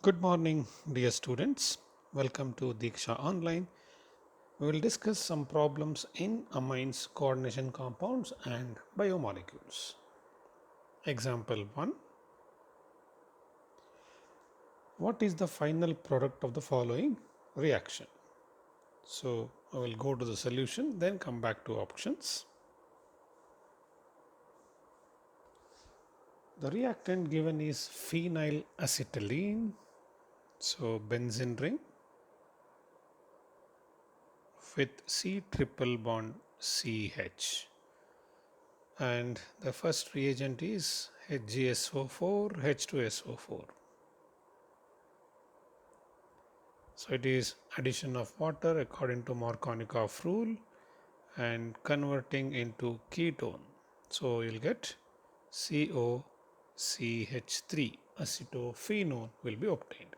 Good morning, dear students. Welcome to Deeksha Online. We will discuss some problems in amines, coordination compounds, and biomolecules. Example 1. What is the final product of the following reaction? So, I will go to the solution, then come back to options. The reactant given is phenyl acetylene. So, benzene ring with C triple bond CH. And the first reagent is HgSO4, H2SO4. So it is addition of water according to Markovnikov rule and converting into ketone. So you'll get COCH3, acetophenone will be obtained.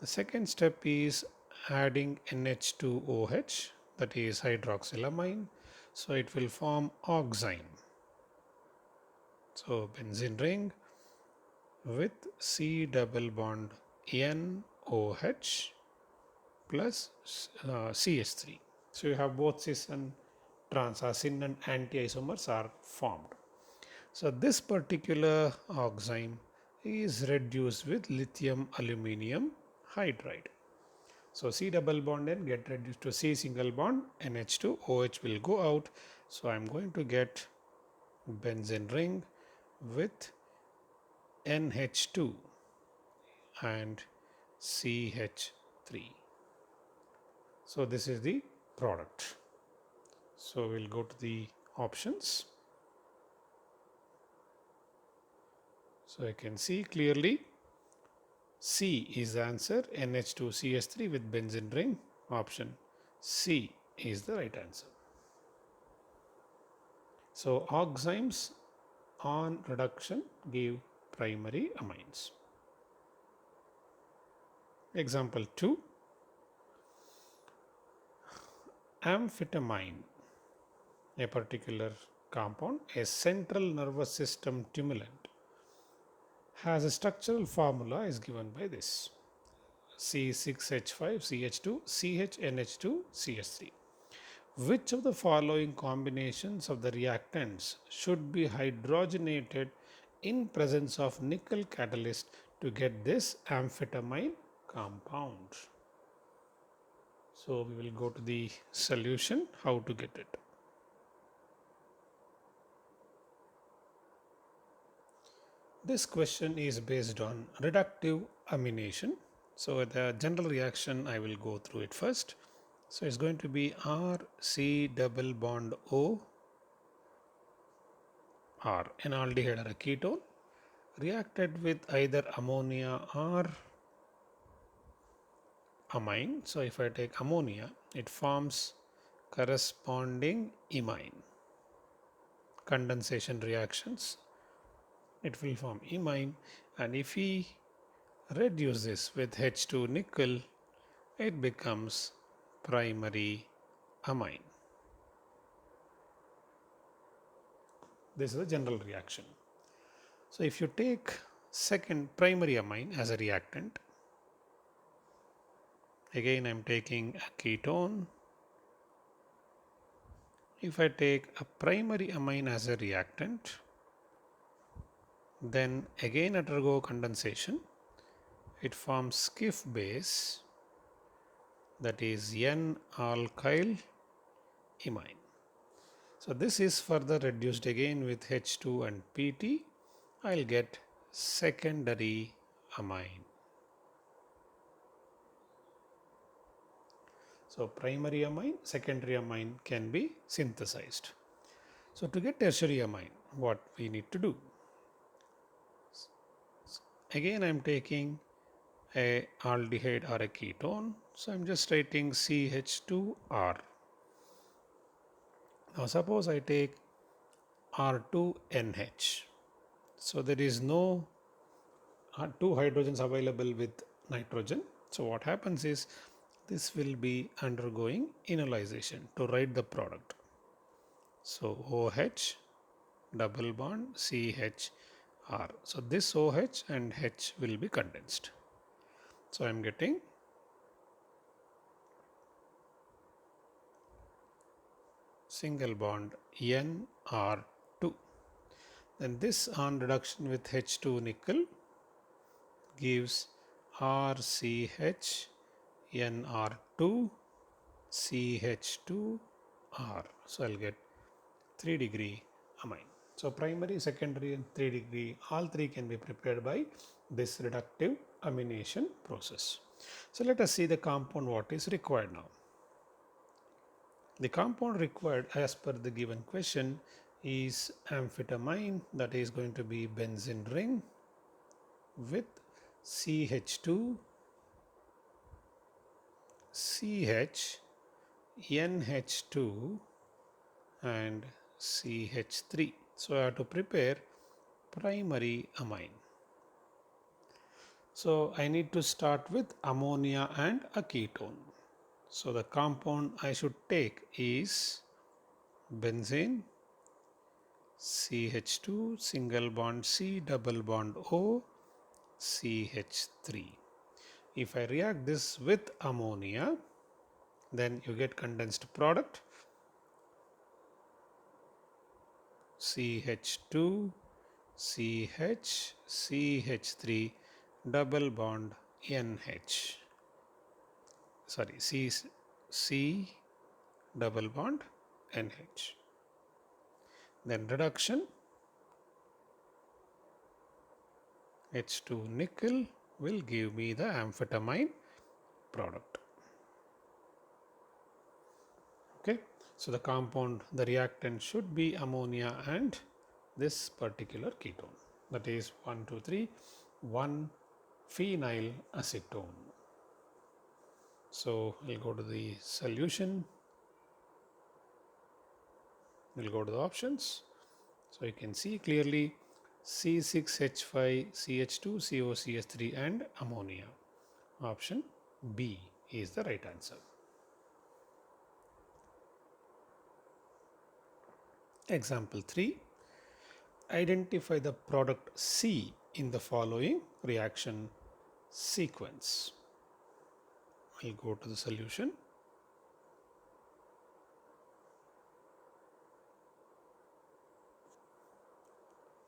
The second step is adding NH2OH, that is hydroxylamine. So it will form oxime. So benzene ring with C double bond NOH plus CH3. So you have both cis and trans, syn and anti-isomers are formed. So this particular oxime is reduced with lithium aluminium hydride. So C double bond N get reduced to C single bond, NH2, OH will go out. So I am going to get benzene ring with NH2 and CH3. So this is the product. So we'll go to the options. So I can see clearly C is the answer, NH2CH3 with benzene ring. Option C is the right answer. So oximes on reduction give primary amines. Example 2. Amphetamine, a particular compound, a central nervous system stimulant, has a structural formula is given by this: C6H5CH2 CHNH2 CH3. Which of the following combinations of the reactants should be hydrogenated in presence of nickel catalyst to get this amphetamine compound? So we will go to the solution, how to get it. This question is based on reductive amination. So the general reaction, I will go through it first. So it's going to be RC double bond O R, an aldehyde or a ketone, reacted with either ammonia or amine. So if I take ammonia, it forms corresponding imine. Condensation reactions, it will form imine, and if we reduce this with H2 nickel, it becomes primary amine. This is a general reaction. So if you take second primary amine as a reactant, again I am taking a ketone. If I take a primary amine as a reactant, then again undergo condensation, it forms Schiff base, that is N-alkyl imine. So this is further reduced again with H2 and PT. I'll get secondary amine. So primary amine, secondary amine can be synthesized. So to get tertiary amine, what we need to do? Again I am taking a aldehyde or a ketone. So I am just writing CH2R. Now suppose I take R2NH. So there is no two hydrogens available with nitrogen. So what happens is this will be undergoing enolization to write the product. So OH double bond CHR. So this OH and H will be condensed. So I'm getting single bond NR2. Then this on reduction with H2 nickel gives RCH NR2 CH2R. So I'll get 3-degree amine. So primary, secondary and 3-degree, all three can be prepared by this reductive amination process. So let us see the compound what is required now. The compound required as per the given question is amphetamine, that is going to be benzene ring with CH2, CH, NH2 and CH3. So I have to prepare primary amine. So I need to start with ammonia and a ketone. So the compound I should take is benzene, CH2, single bond C, double bond O, CH3. If I react this with ammonia, then you get condensed product CH2, CH, CH3, double bond NH. Sorry, C double bond NH. Then reduction H2 nickel will give me the amphetamine product. Okay, so the compound, the reactant should be ammonia and this particular ketone, that is 1, 2, 3, 1-phenyl acetone. So we'll go to the solution, we'll go to the options. So you can see clearly C6H5, CH2, COCH3 and ammonia. Option B is the right answer. Example 3. Identify the product C in the following reaction sequence. I'll go to the solution.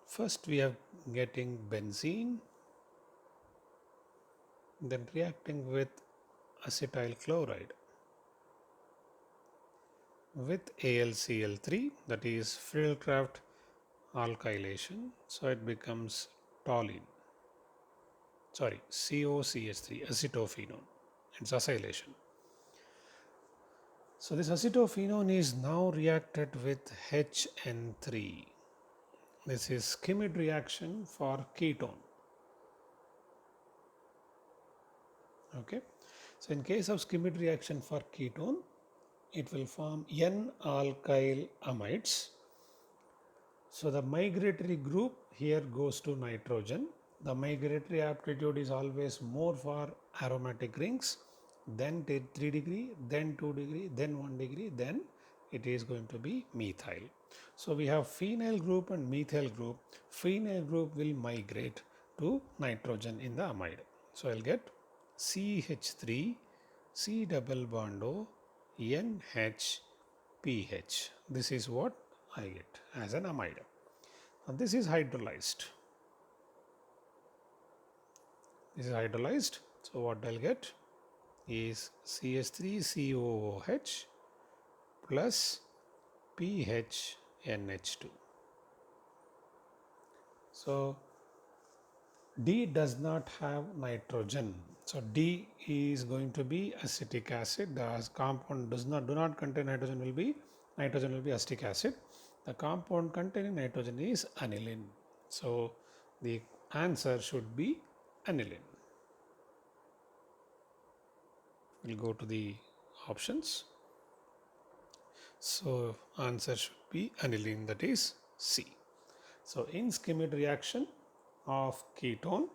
First we are getting benzene, then reacting with acetyl chloride with AlCl3, that is Friedel-Crafts alkylation. So it becomes toluene. Sorry, COCH3, acetophenone. It's acylation. So this acetophenone is now reacted with HN3. This is chemical reaction for ketone. Okay. So in case of chemical reaction for ketone, it will form N-alkyl amides. So the migratory group here goes to nitrogen. The migratory aptitude is always more for aromatic rings, then 3-degree, then 2-degree, then 1-degree, then it is going to be methyl. So we have phenyl group and methyl group. Phenyl group will migrate to nitrogen in the amide. So I'll get CH3, C double bond O, NH, PH. This is what I get as an amide. And this is hydrolyzed. This is hydrolyzed. So what I'll get is CH3COOH plus PHNH2. So D does not have nitrogen. So D is going to be acetic acid. The compound do not contain nitrogen will be acetic acid. The compound containing nitrogen is aniline. So the answer should be aniline. We'll go to the options. So answer should be aniline, that is C. So in chemical reaction of ketone,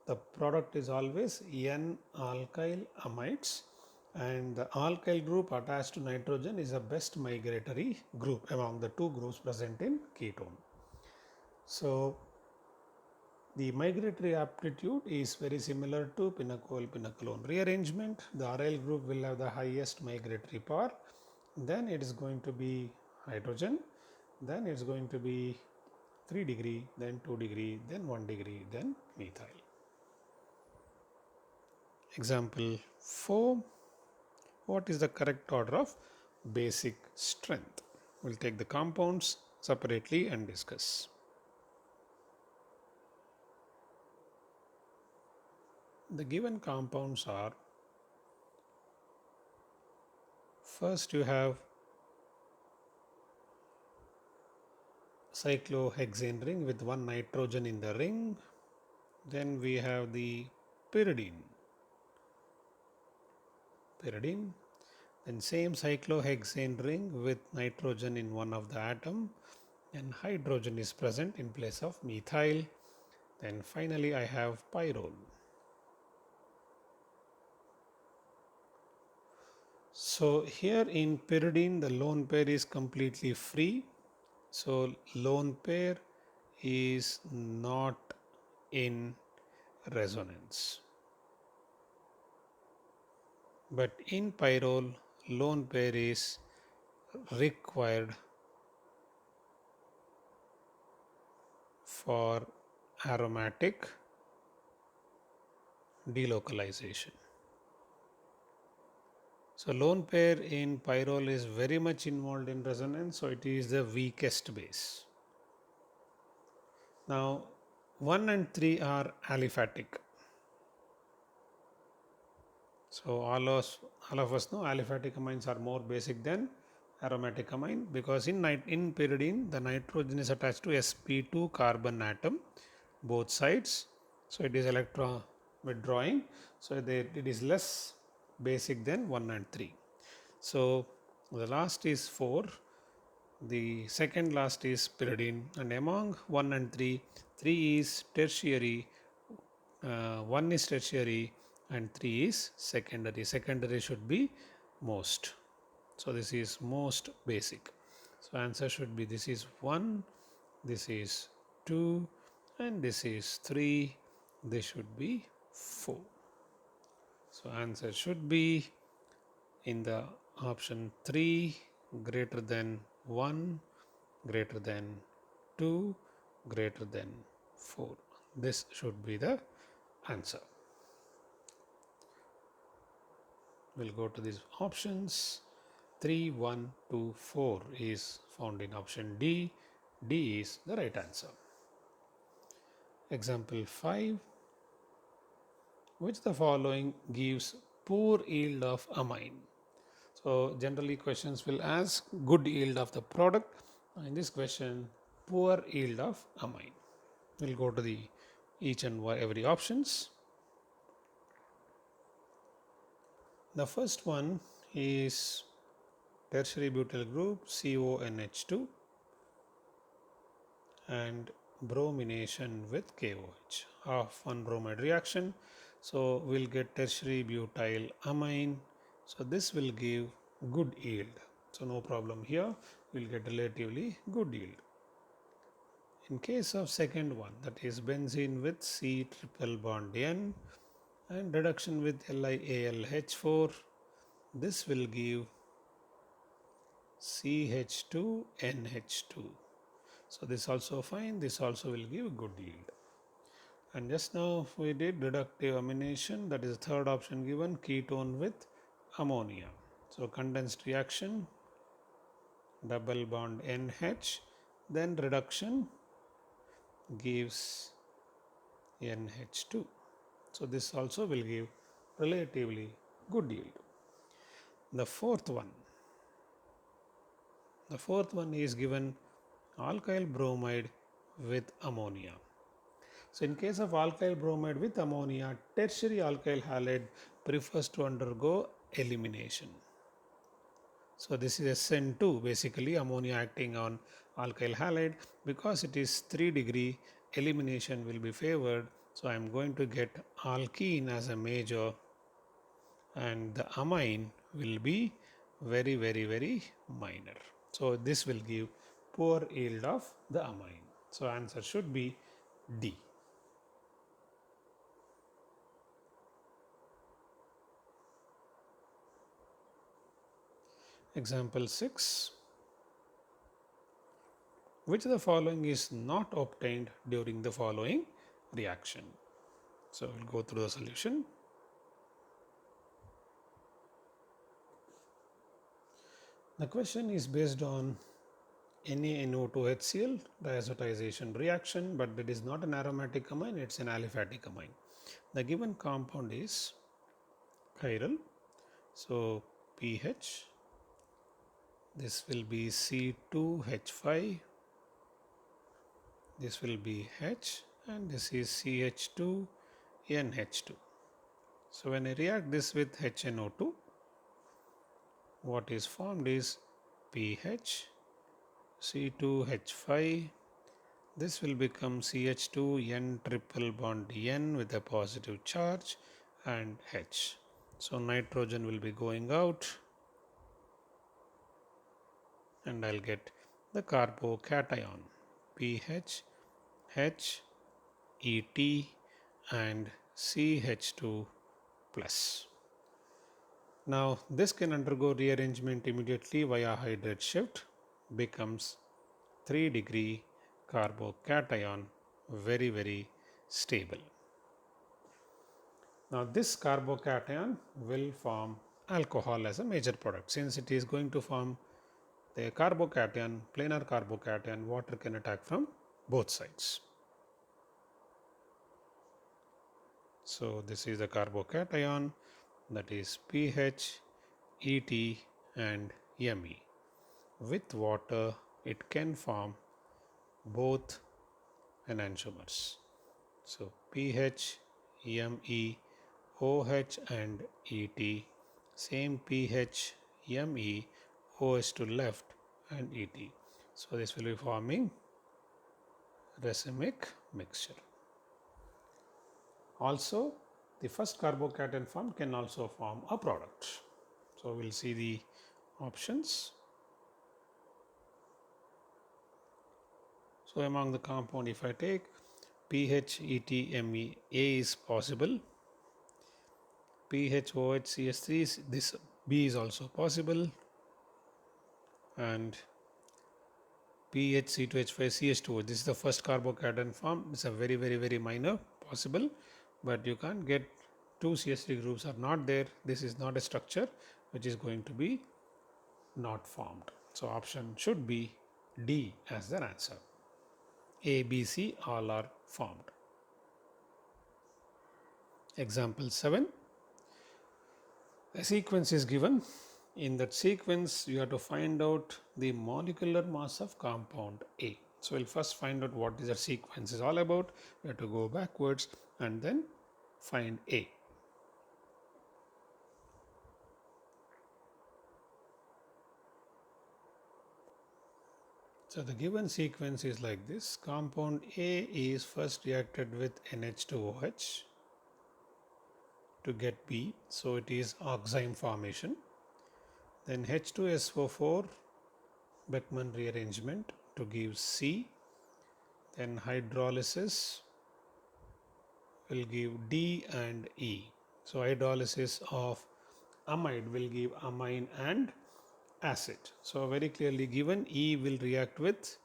the product is always N-alkyl amides, and the alkyl group attached to nitrogen is the best migratory group among the two groups present in ketone. So The migratory aptitude is very similar to pinnacle-pinnacle rearrangement. The aryl group will have the highest migratory power. Then it is going to be hydrogen. Then it's going to be 3 degree, then 2 degree, then 1 degree, then methyl. Example 4. What is the correct order of basic strength? We'll take the compounds separately and discuss. The given compounds are, first you have cyclohexane ring with one nitrogen in the ring. Then we have the pyridine. Then same cyclohexane ring with nitrogen in one of the atom, and hydrogen is present in place of methyl. Then finally I have pyrrole. So here in pyridine the lone pair is completely free. So lone pair is not in resonance. But in pyrrole lone pair is required for aromatic delocalization. So lone pair in pyrrole is very much involved in resonance, so it is the weakest base. Now 1 and 3 are aliphatic. So all of us know aliphatic amines are more basic than aromatic amine, because in pyridine the nitrogen is attached to sp2 carbon atom both sides, so it is electron withdrawing, so it is less basic than 1 and 3. So the last is 4, the second last is pyridine, and among 1 and 3, 3 is tertiary, 1 is tertiary and 3 is secondary. Secondary should be most. So this is most basic. So answer should be, this is 1, this is 2, and this is 3. This should be 4. So answer should be in the option 3, greater than 1, greater than 2, greater than 4. This should be the answer. We'll go to these options. 3, 1, 2, 4 is found in option D. D is the right answer. Example 5. Which the following gives poor yield of amine? So generally questions will ask good yield of the product. In this question, poor yield of amine. We'll go to the each and every options. The first one is tertiary butyl group CONH2 and bromination with KOH of one bromide reaction. So we'll get tertiary butyl amine. So this will give good yield. So no problem here. We'll get relatively good yield. In case of second one, that is benzene with C triple bond N and reduction with LiAlH4, this will give CH2NH2. So this also fine, this also will give good yield. And just now we did reductive amination, that is the third option given, ketone with ammonia. So condensed reaction, double bond NH, then reduction gives NH2. So this also will give relatively good yield. The fourth one is given alkyl bromide with ammonia. So in case of alkyl bromide with ammonia, tertiary alkyl halide prefers to undergo elimination. So this is SN2, basically ammonia acting on alkyl halide. Because it is 3 degree, elimination will be favored. So I am going to get alkene as a major, and the amine will be very, very, very minor. So this will give poor yield of the amine. So answer should be D. Example 6. Which of the following is not obtained during the following reaction? So we'll go through the solution. The question is based on NaNO2HCl diazotization reaction, but it is not an aromatic amine, it's an aliphatic amine. The given compound is chiral. So pH, this will be C2H5, this will be H, and this is CH2NH2. So when I react this with HNO2, what is formed is pH, C2H5, this will become CH2N triple bond N with a positive charge and H. So nitrogen will be going out and I'll get the carbocation pH, H, Et and CH2 plus. Now this can undergo rearrangement immediately via hydrate shift, becomes 3-degree carbocation, very stable. Now this carbocation will form alcohol as a major product. Since it is going to form the carbocation, planar carbocation, water can attack from both sides. So this is the carbocation, that is pH, Et and Me. With water it can form both enantiomers. So pH, Me, OH and Et, same pH, Me, OH to left and Et. So this will be forming racemic mixture. Also the first carbocation formed can also form a product. So we'll see the options. So among the compound, if I take pH, Et, Me, A is possible. pH, OH, CH3, this B is also possible. And pH, C2H5, CH2O, this is the first carbocation form. It's a very minor possible, but you can't get two CH3 groups are not there. This is not a structure which is going to be not formed. So option should be D as the answer. A, B, C all are formed. Example 7. A sequence is given. In that sequence, you have to find out the molecular mass of compound A. So we'll first find out what the sequence is all about. We have to go backwards and then find A. So the given sequence is like this. Compound A is first reacted with NH2OH to get B. So it is oxime formation. Then H2SO4 Beckmann rearrangement to give C. Then hydrolysis will give D and E. So hydrolysis of amide will give amine and acid. So very clearly given, E will react with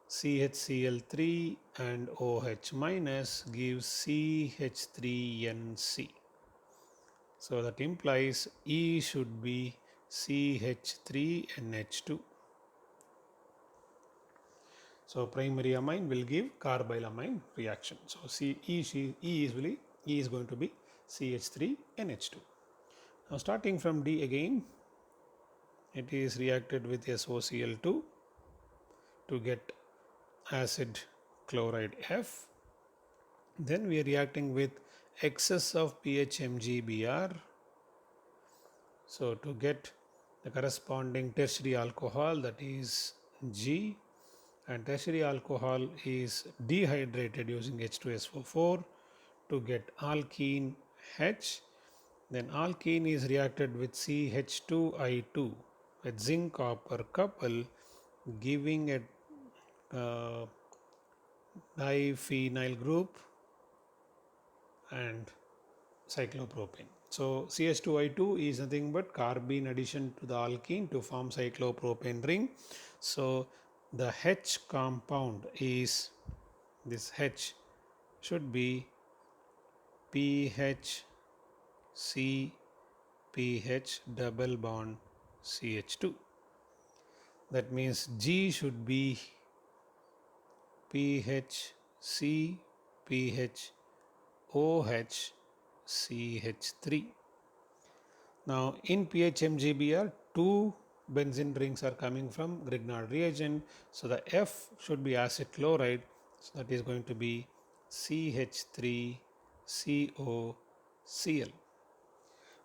CHCl3 and OH minus gives CH3NC. So that implies E should be CH3NH2. So primary amine will give carbylamine reaction. So E is going to be CH3NH2. Now starting from D again, it is reacted with SOCl2 to get acid chloride F. Then we are reacting with excess of PHMgBr. So to get the corresponding tertiary alcohol, that is G, and tertiary alcohol is dehydrated using H2SO4 to get alkene H. Then alkene is reacted with CH2I2 with zinc copper couple, giving a diphenyl group and cyclopropane. So CH2I2 is nothing but carbene addition to the alkene to form cyclopropane ring. So the H compound is, this H should be PHCPH double bond CH2. That means G should be PHCPHOH CH3. Now in PHMGBr, two benzene rings are coming from Grignard reagent. So the F should be acid chloride. So that is going to be CH3COCl.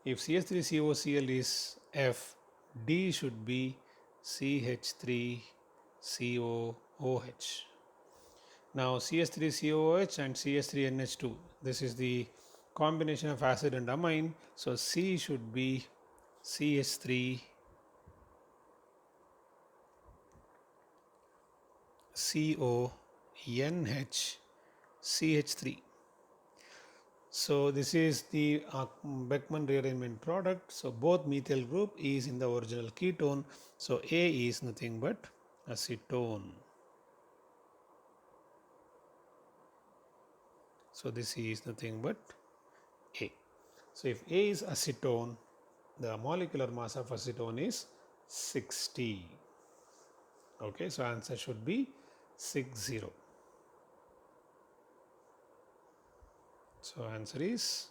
If CH3COCl is F, D should be CH3COOH. Now CH3COOH and CH3NH2, this is the combination of acid and amine. So C should be CH3CONHCH3. So this is the Beckmann rearrangement product. So both methyl group is in the original ketone. So A is nothing but acetone. So this is nothing but A. So if A is acetone, the molecular mass of acetone is 60. Okay, so answer should be 60. So answer is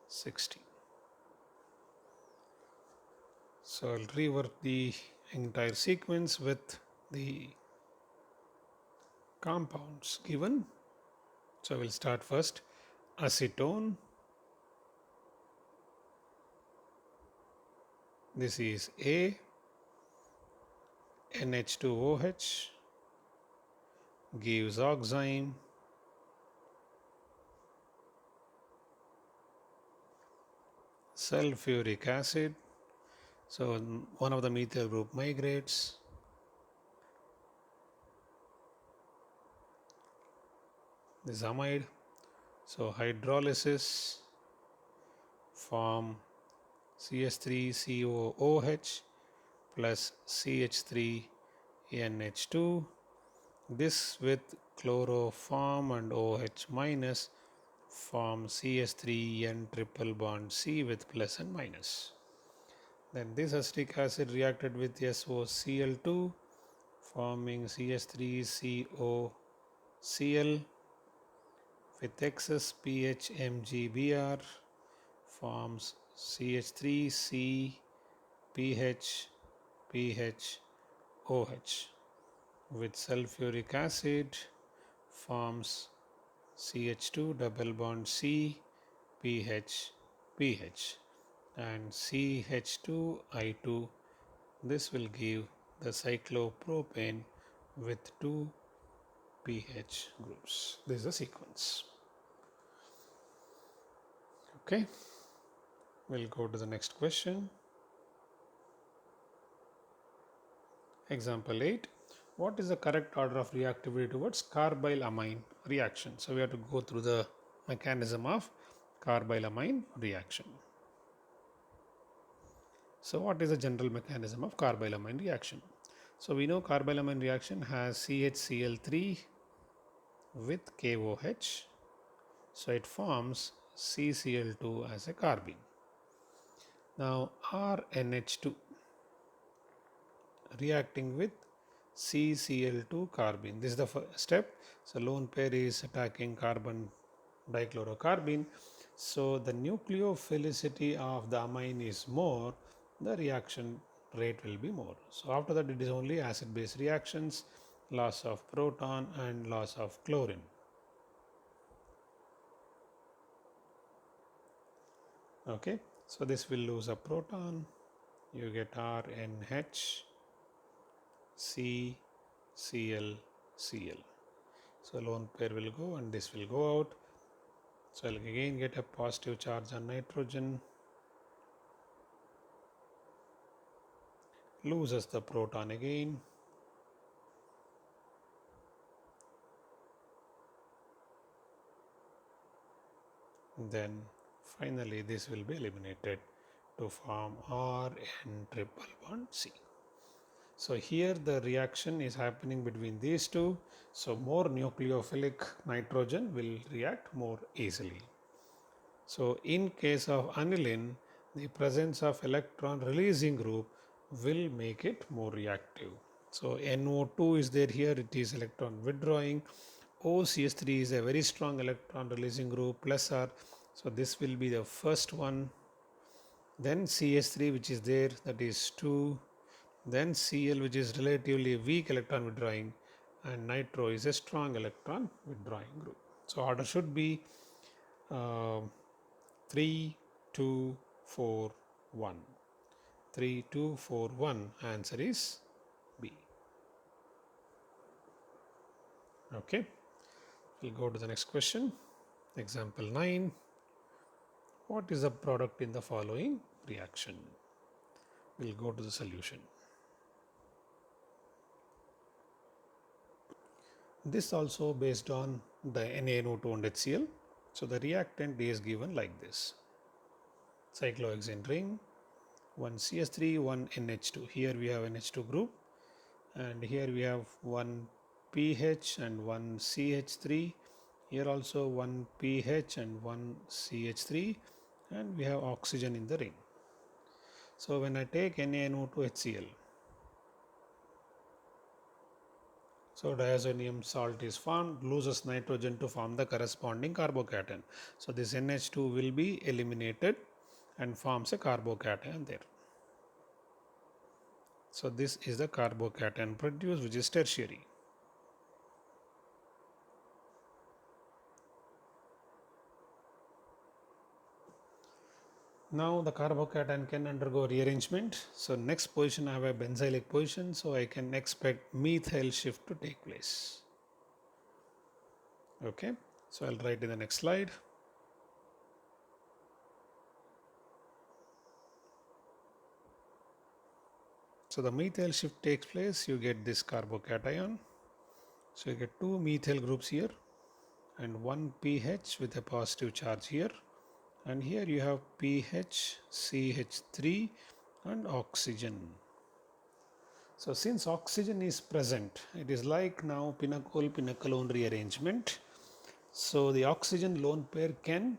60. So I'll rework the entire sequence with the compounds given. So we'll start first acetone. This is A, NH2OH gives oxime, sulfuric acid. So one of the methyl group migrates. This amide. So hydrolysis form CH3COOH plus CH3NH2. This with chloroform and OH minus form CH3N triple bond C with plus and minus. Then this acetic acid reacted with SOCl2 forming CH3COCl with excess pH MgBr forms CH3CPHPHOH with sulfuric acid forms CH2 double bond C PH and CH2I2. This will give the cyclopropane with two pH groups. This is the sequence. Okay, we'll go to the next question. Example 8. What is the correct order of reactivity towards carbylamine reaction? So we have to go through the mechanism of carbylamine reaction. So what is the general mechanism of carbylamine reaction? So we know carbylamine reaction has CHCl3 with KOH. So it forms CCl2 as a carbene. Now RNH2 reacting with CCl2 carbene. This is the first step. So lone pair is attacking carbon dichlorocarbene. So the nucleophilicity of the amine is more, the reaction rate will be more. So after that it is only acid base reactions, loss of proton and loss of chlorine. Okay, so this will lose a proton, you get RNH CCl Cl. So lone pair will go and this will go out. So I'll again get a positive charge on nitrogen, loses the proton again. Then Finally, this will be eliminated to form RN triple bond C. So here the reaction is happening between these two. So more nucleophilic nitrogen will react more easily. So in case of aniline, the presence of electron releasing group will make it more reactive. So NO2 is there here, it is electron withdrawing. OCH3 is a very strong electron releasing group plus R. So this will be the first one. Then CH3 which is there, that is 2. Then Cl which is relatively weak electron withdrawing, and nitro is a strong electron withdrawing group. So order should be uh, 3, 2, 4, 1. 3, 2, 4, 1. Answer is B. Okay. We'll go to the next question. Example 9. What is the product in the following reaction? We'll go to the solution. This also based on the NaNO2 and HCl. So the reactant is given like this. Cyclohexane ring, one CH3, one NH2. Here we have NH2 group, and here we have one pH and one CH3. Here also one pH and one CH3, and we have oxygen in the ring. So when I take NaNO2 HCl, so diazonium salt is formed, loses nitrogen to form the corresponding carbocation. So this NH2 will be eliminated and forms a carbocation there. So this is the carbocation produced, which is tertiary. Now the carbocation can undergo rearrangement. So next position I have a benzylic position, so I can expect methyl shift to take place. Okay, so I'll write in the next slide. So the methyl shift takes place, you get this carbocation. So you get two methyl groups here and one pH with a positive charge here, and here you have pH, CH3 and oxygen. So since oxygen is present, it is like now pinacol rearrangement. So the oxygen lone pair can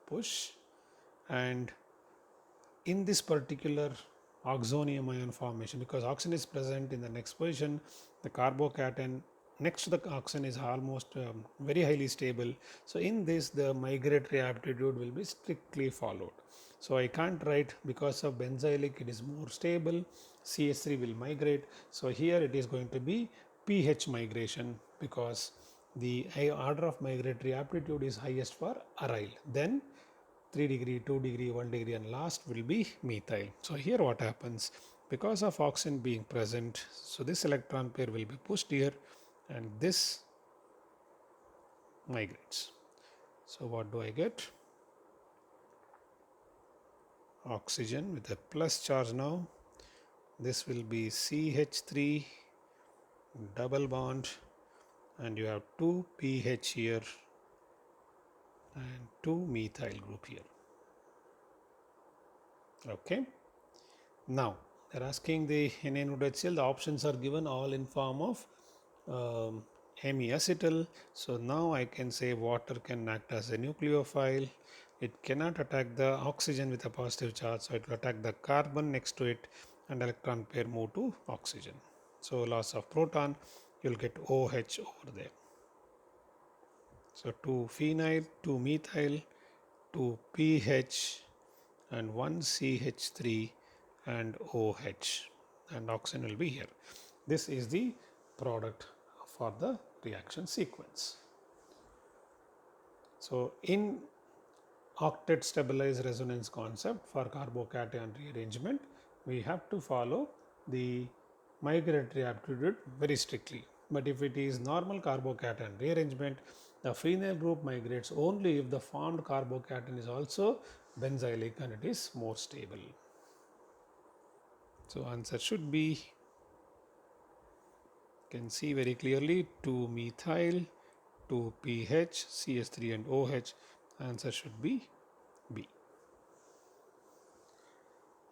push, and in this particular oxonium ion formation, because oxygen is present in the next position, the carbocation next to the oxygen is almost very highly stable. So in this, the migratory aptitude will be strictly followed. So I can't write because of benzylic it is more stable, CH3 will migrate. So here it is going to be pH migration, because the order of migratory aptitude is highest for aryl, then 3 degree, 2 degree, 1 degree, and last will be methyl. So here what happens, because of oxygen being present, so this electron pair will be pushed here and this migrates. So what do I get? Oxygen with a plus charge now. This will be CH3 double bond, and you have 2 pH here and 2 methyl group here. Okay. Now they're asking the NaNO2HCl. The options are given all in form of hemiacetal. So now I can say water can act as a nucleophile. It cannot attack the oxygen with a positive charge, so it will attack the carbon next to it, and electron pair move to oxygen. So loss of proton, you'll get OH over there. So 2 phenyl, 2 methyl, 2 pH, and 1 CH3 and OH, and oxygen will be here. This is the product for the reaction sequence. So in octet stabilized resonance concept for carbocation rearrangement, we have to follow the migratory aptitude very strictly. But if it is normal carbocation rearrangement, the phenyl group migrates only if the formed carbocation is also benzylic and it is more stable. So answer should be, you can see very clearly, 2 methyl, 2 pH, CH3 and OH. Answer should be B.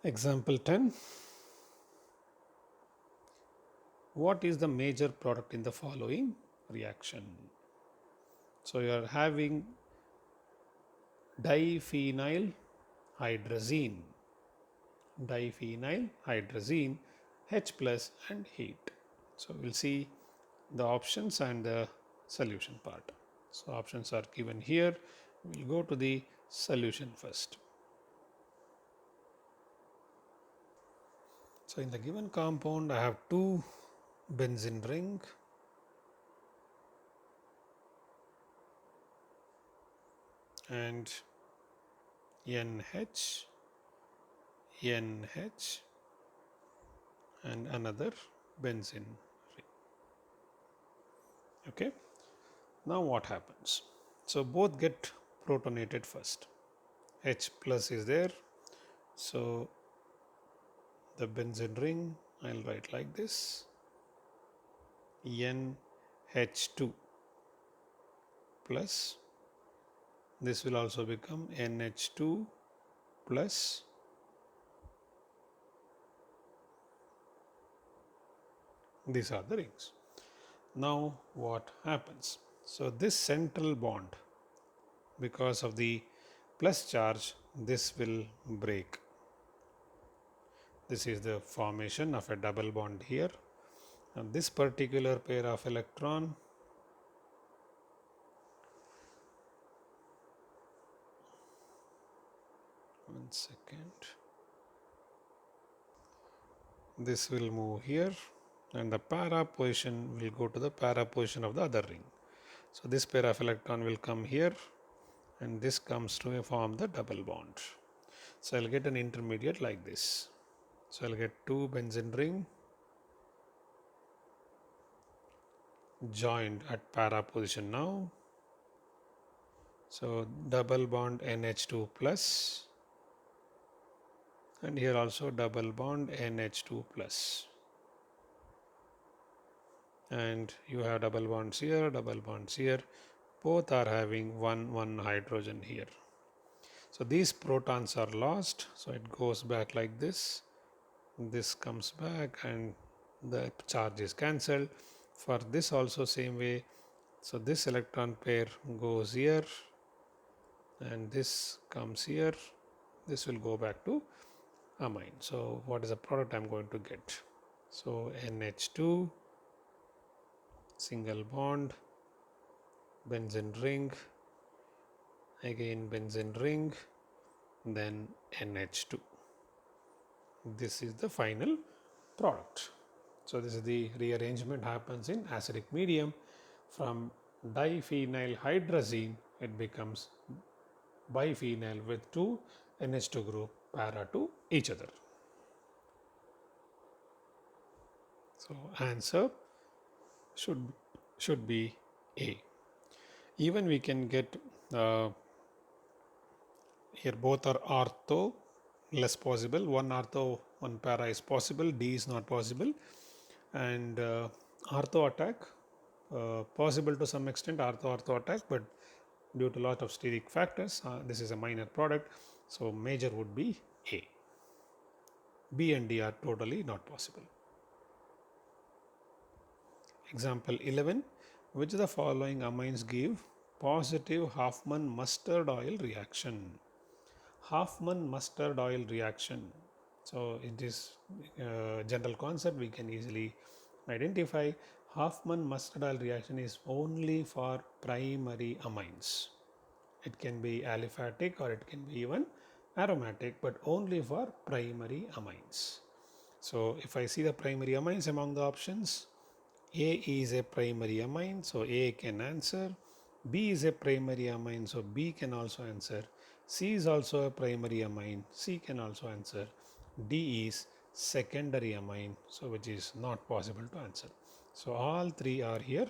Example 10. What is the major product in the following reaction? So you are having diphenyl hydrazine, H plus and heat. So we'll see the options and the solution part. So options are given here. We'll go to the solution first. So in the given compound, I have two benzene ring and NH, NH and another benzene ring. Okay. Now what happens? So both get protonated first. H plus is there. So the benzene ring, I'll write like this, NH2 plus, this will also become NH2 plus these are the rings. Now what happens? So this central bond, because of the plus charge, this will break. This is the formation of a double bond here, and this particular pair of electron one second, this will move here and the para position will go to the para position of the other ring. So this pair of electron will come here and this comes to form the double bond. So I'll get an intermediate like this. So I'll get two benzene ring joined at para position now. So double bond NH2 plus, and here also double bond NH2 plus, and you have double bonds here, both are having one hydrogen here. So these protons are lost, so it goes back like this, this comes back and the charge is cancelled. For this also same way, so this electron pair goes here and this comes here, this will go back to amine. So what is the product I'm going to get? So NH2, single bond, benzene ring, again benzene ring, then NH2. This is the final product. So this is the rearrangement happens in acidic medium. From diphenyl hydrazine, it becomes biphenyl with two NH2 group para to each other. So answer should be A. Even we can get here both are ortho, less possible. One ortho, one para is possible. D is not possible. And ortho attack possible to some extent, ortho attack, but due to lot of steric factors, this is a minor product. So major would be A. B and D are totally not possible. Example 11. Which of the following amines give positive Hoffman mustard oil reaction? Hoffman mustard oil reaction. So it is general concept we can easily identify. Hoffman mustard oil reaction is only for primary amines. It can be aliphatic or it can be even aromatic, but only for primary amines. So if I see the primary amines among the options, A is a primary amine, so A can answer. B is a primary amine, so B can also answer. C is also a primary amine, C can also answer. D is secondary amine, so which is not possible to answer. So all three are here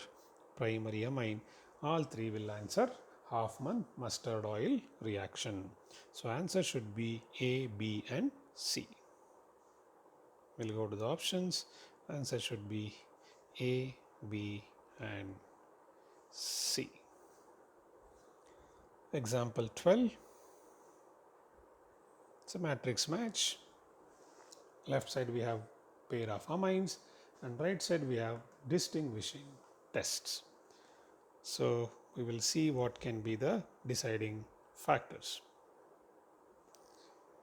primary amine. All three will answer Hoffman mustard oil reaction. So answer should be A, B and C. We'll go to the options. Answer should be A, B and C. Example 12. It's a matrix match. Left side we have pair of amines and right side we have distinguishing tests. So we will see what can be the deciding factors.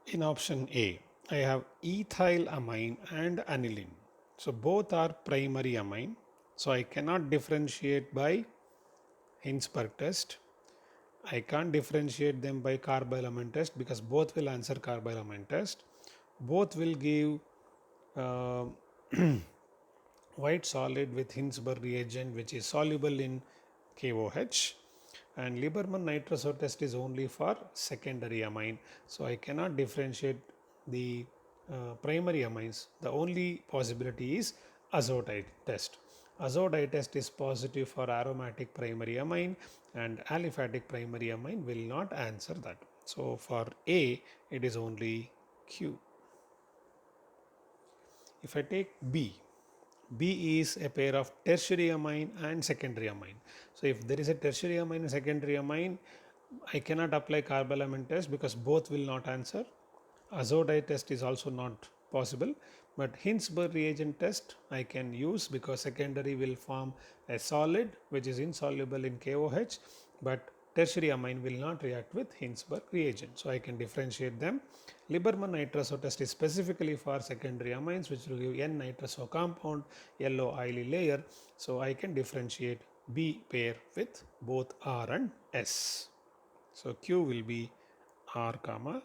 In option A, I have ethylamine and aniline. So both are primary amine. So I cannot differentiate by Hinsberg test. I can't differentiate them by carbylamine test because both will answer carbylamine test. Both will give uh, white solid with Hinsberg reagent which is soluble in KOH, and Lieberman nitroso test is only for secondary amine. So I cannot differentiate the primary amines. The only possibility is azotite test. Azotite test is positive for aromatic primary amine and aliphatic primary amine will not answer that. So for A it is only Q. If I take B, B is a pair of tertiary amine and secondary amine. So if there is a tertiary amine and secondary amine, I cannot apply carbylamine test because both will not answer. Azodite test is also not possible, but Hinsberg reagent test I can use because secondary will form a solid which is insoluble in KOH, but tertiary amine will not react with Hinsberg reagent. So I can differentiate them. Lieberman nitroso test is specifically for secondary amines which will give N-nitroso compound, yellow oily layer. So I can differentiate B pair with both R and S. So Q will be R comma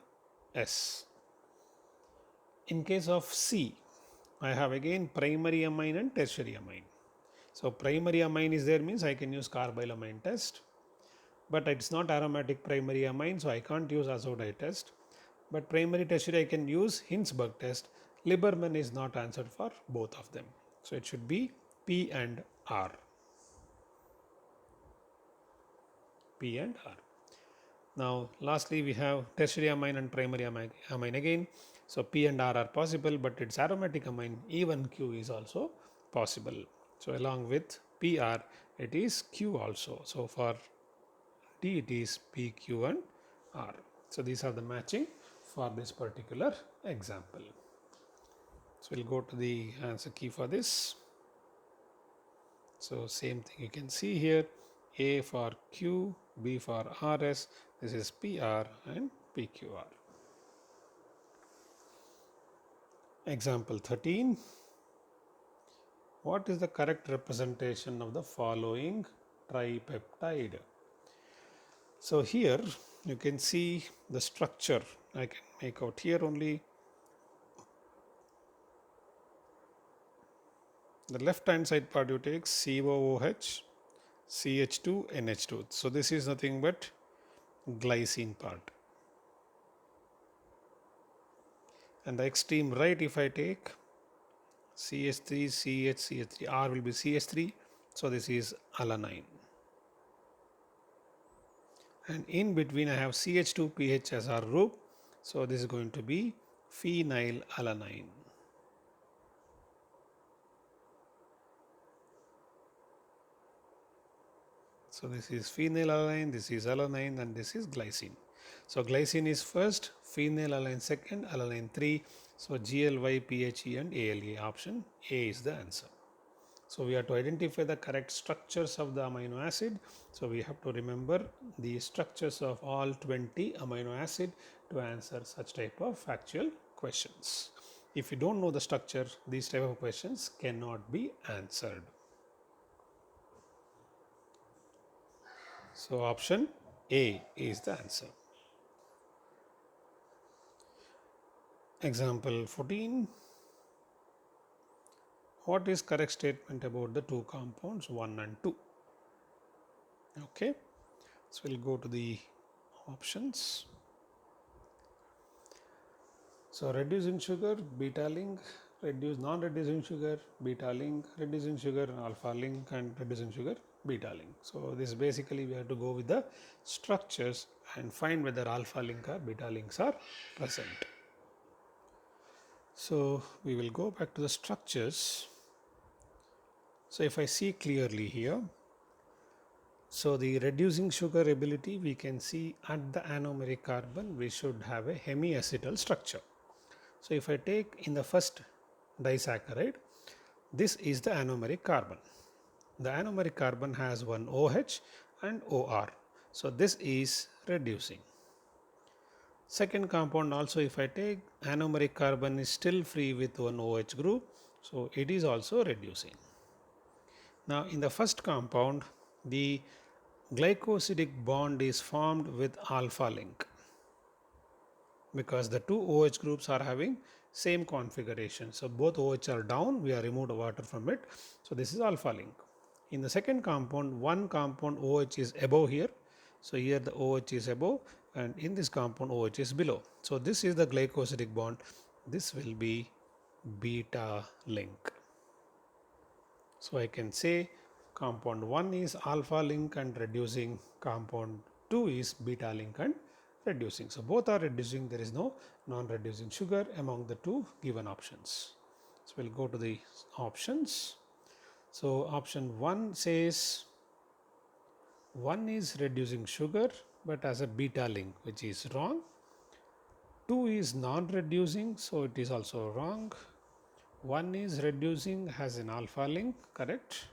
S. In case of C, I have again primary amine and tertiary amine. So primary amine is there means I can use carbylamine test, but it's not aromatic primary amine, so I can't use azodite test. But primary tertiary I can use Hinsberg test. Lieberman is not answered for both of them. So it should be P and R. P and R. Now lastly we have tertiary amine and primary amine again. So P and R are possible, but it's aromatic amine, even Q is also possible. So along with PR it is Q also. So for D it is P, Q and R. So these are the matching for this particular example. So we'll go to the answer key for this. So same thing you can see here, A for Q, B for RS, this is PR and PQR. Example 13. What is the correct representation of the following tripeptide? So here you can see the structure. I can make out here only. The left hand side part you take COOH, CH2, NH2. So this is nothing but glycine part. And the extreme right if I take CH3, CH, CH3, R will be CH3. So this is alanine. And in between I have CH2PH as our group. So this is going to be phenylalanine. So this is phenylalanine, this is alanine, and this is glycine. So glycine is first, phenylalanine second, alanine 3. So GLY, PHE and ALA. Option A is the answer. So we have to identify the correct structures of the amino acid. So we have to remember the structures of all 20 amino acid to answer such type of factual questions. If you don't know the structure, these type of questions cannot be answered. So option A is the answer. Example 14. What is correct statement about the two compounds 1 and 2? Okay, so we'll go to the options. So reducing sugar, beta link, reduce non-reducing sugar, beta link, reducing sugar, alpha link, and reducing sugar, beta link. So this basically we have to go with the structures and find whether alpha link or beta links are present. So we will go back to the structures. So if I see clearly here, So the reducing sugar ability, we can see at the anomeric carbon we should have a hemiacetal structure. So if I take in the first disaccharide, this is the anomeric carbon. The anomeric carbon has one OH and OR. So this is reducing. Second compound also, if I take anomeric carbon is still free with one OH group, so it is also reducing. Now in the first compound, the glycosidic bond is formed with alpha link because the two OH groups are having same configuration. So both OH are down, we have removed water from it. So this is alpha link. In the second compound, one compound OH is above here. So here the OH is above and in this compound OH is below. So this is the glycosidic bond. This will be beta link. So I can say compound 1 is alpha link and reducing, compound 2 is beta link and reducing. So both are reducing, there is no non-reducing sugar among the two given options. So we'll go to the options. So option 1 says 1 is reducing sugar but as a beta link, which is wrong. 2 is non-reducing, so it is also wrong. 1 is reducing, has an alpha link, correct.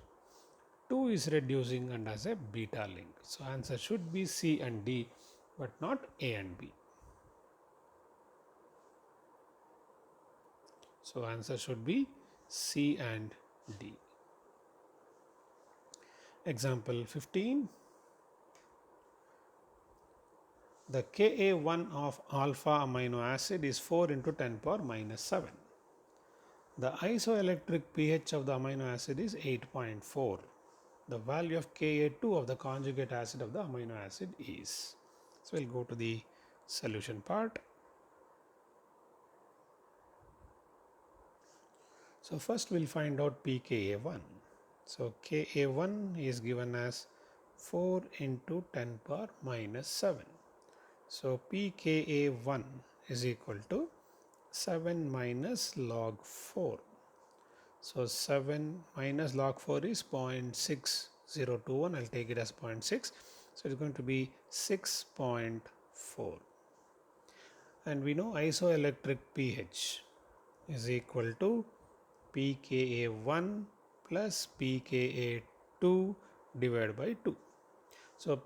2 is reducing and has a beta link. So answer should be C and D, but not A and B. So answer should be C and D. Example 15. The Ka1 of alpha amino acid is 4 into 10 power minus 7. The isoelectric pH of the amino acid is 8.4. The value of Ka2 of the conjugate acid of the amino acid is. So we'll go to the solution part. So first we'll find out pKa1. So Ka1 is given as 4 into 10 power minus 7. So pKa1 is equal to 7 minus log 4. So 7 minus log 4 is 0.6021. I'll take it as 0.6. So it's going to be 6.4. And we know isoelectric pH is equal to pKa1 plus pKa2 divided by 2. So